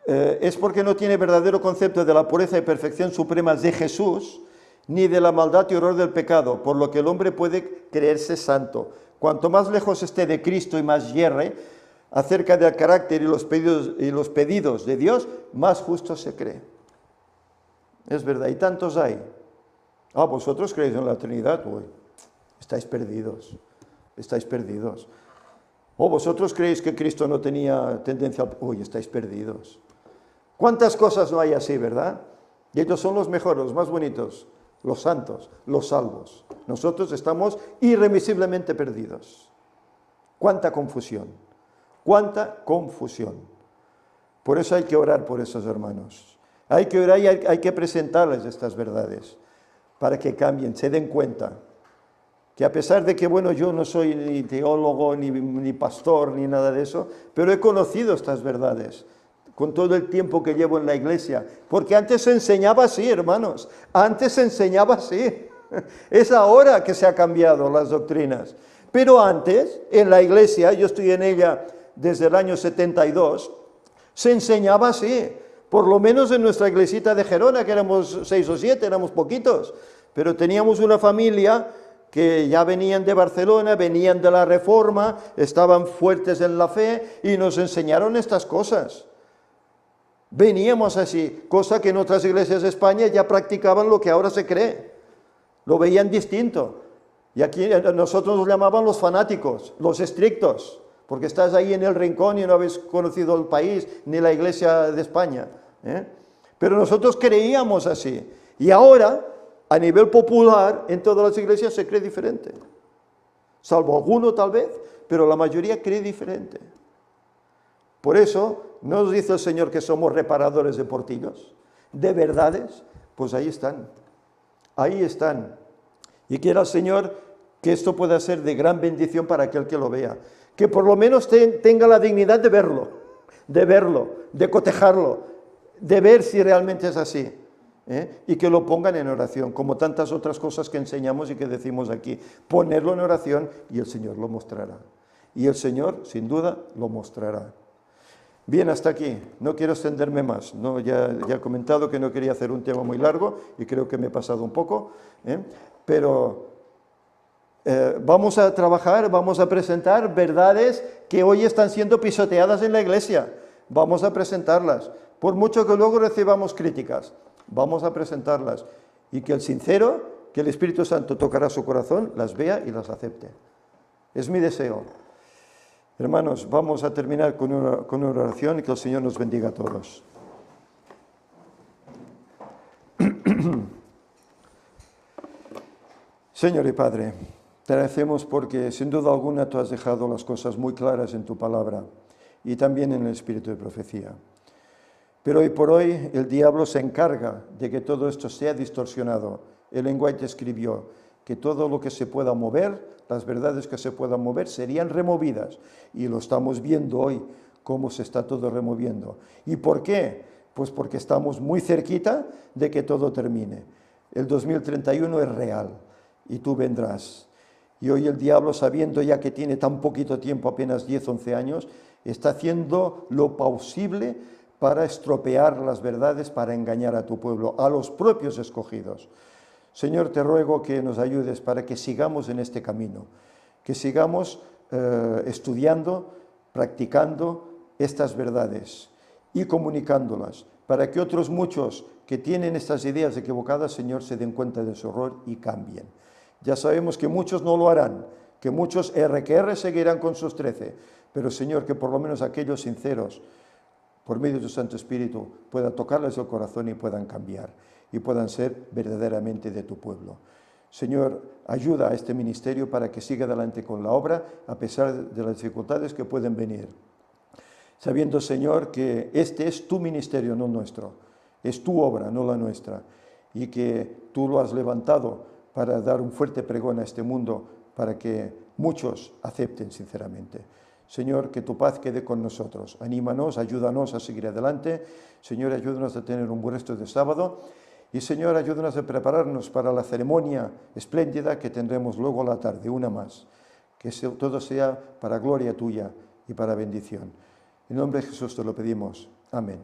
es porque no tiene verdadero concepto de la pureza y perfección supremas de Jesús, ni de la maldad y horror del pecado, por lo que el hombre puede creerse santo. Cuanto más lejos esté de Cristo y más yerre acerca del carácter y los pedidos de Dios, más justo se cree. Es verdad, y tantos hay. Ah, vosotros creéis en la Trinidad, uy, estáis perdidos, estáis perdidos. O vosotros creéis que Cristo no tenía tendencia al... Uy, estáis perdidos. ¿Cuántas cosas no hay así, verdad? Y ellos son los mejores, los más bonitos, los santos, los salvos. Nosotros estamos irremisiblemente perdidos. ¡Cuánta confusión! ¡Cuánta confusión! Por eso hay que orar por esos hermanos. Hay que orar y hay que presentarles estas verdades para que cambien, se den cuenta que a pesar de que, bueno, yo no soy ni teólogo, ni pastor, ni nada de eso, pero he conocido estas verdades con todo el tiempo que llevo en la iglesia, porque antes se enseñaba así, hermanos, antes se enseñaba así. Es ahora que se han cambiado las doctrinas, pero antes, en la iglesia, yo estoy en ella desde el año 72, se enseñaba así, por lo menos en nuestra iglesita de Gerona, que éramos 6 o 7, éramos poquitos, pero teníamos una familia que ya venían de Barcelona, venían de la Reforma, estaban fuertes en la fe y nos enseñaron estas cosas. Veníamos así, cosa que en otras iglesias de España ya practicaban lo que ahora se cree, lo veían distinto. Y aquí nosotros nos llamaban los fanáticos, los estrictos, porque estás ahí en el rincón y no habéis conocido el país ni la iglesia de España, ¿eh? Pero nosotros creíamos así. Y ahora, a nivel popular, en todas las iglesias se cree diferente. Salvo alguno tal vez, pero la mayoría cree diferente. Por eso, ¿no nos dice el Señor que somos reparadores de portillos? ¿De verdades? Pues ahí están. Ahí están. Y quiera el Señor que esto pueda ser de gran bendición para aquel que lo vea. Que por lo menos tenga la dignidad de verlo, de cotejarlo, de ver si realmente es así, ¿eh? Y que lo pongan en oración, como tantas otras cosas que enseñamos y que decimos aquí. Ponerlo en oración y el Señor lo mostrará. Y el Señor, sin duda, lo mostrará. Bien, hasta aquí. No quiero extenderme más. No, ya he comentado que no quería hacer un tema muy largo y creo que me he pasado un poco, ¿eh? Pero vamos a trabajar, vamos a presentar verdades que hoy están siendo pisoteadas en la iglesia. Vamos a presentarlas. Por mucho que luego recibamos críticas, vamos a presentarlas. Y que el sincero, que el Espíritu Santo tocará su corazón, las vea y las acepte. Es mi deseo. Hermanos, vamos a terminar con una oración y que el Señor nos bendiga a todos. Señor y Padre, te agradecemos porque sin duda alguna tú has dejado las cosas muy claras en tu palabra y también en el espíritu de profecía. Pero hoy por hoy el diablo se encarga de que todo esto sea distorsionado. El lenguaje escribió que todo lo que se pueda mover, las verdades que se puedan mover, serían removidas. Y lo estamos viendo hoy, cómo se está todo removiendo. ¿Y por qué? Pues porque estamos muy cerquita de que todo termine. El 2031 es real y tú vendrás. Y hoy el diablo, sabiendo ya que tiene tan poquito tiempo, apenas 10, 11 años, está haciendo lo posible para estropear las verdades, para engañar a tu pueblo, a los propios escogidos. Señor, te ruego que nos ayudes para que sigamos en este camino, que sigamos estudiando, practicando estas verdades y comunicándolas, para que otros muchos que tienen estas ideas equivocadas, Señor, se den cuenta de su error y cambien. Ya sabemos que muchos no lo harán, que muchos R seguirán con sus 13, pero Señor, que por lo menos aquellos sinceros, por medio de tu Santo Espíritu, pueda tocarles el corazón y puedan cambiar y puedan ser verdaderamente de tu pueblo. Señor, ayuda a este ministerio para que siga adelante con la obra a pesar de las dificultades que pueden venir. Sabiendo, Señor, que este es tu ministerio, no nuestro. Es tu obra, no la nuestra. Y que tú lo has levantado para dar un fuerte pregón a este mundo, para que muchos acepten sinceramente. Señor, que tu paz quede con nosotros. Anímanos, ayúdanos a seguir adelante. Señor, ayúdanos a tener un buen resto de sábado. Y Señor, ayúdanos a prepararnos para la ceremonia espléndida que tendremos luego a la tarde, una más. Que todo sea para gloria tuya y para bendición. En nombre de Jesús te lo pedimos. Amén.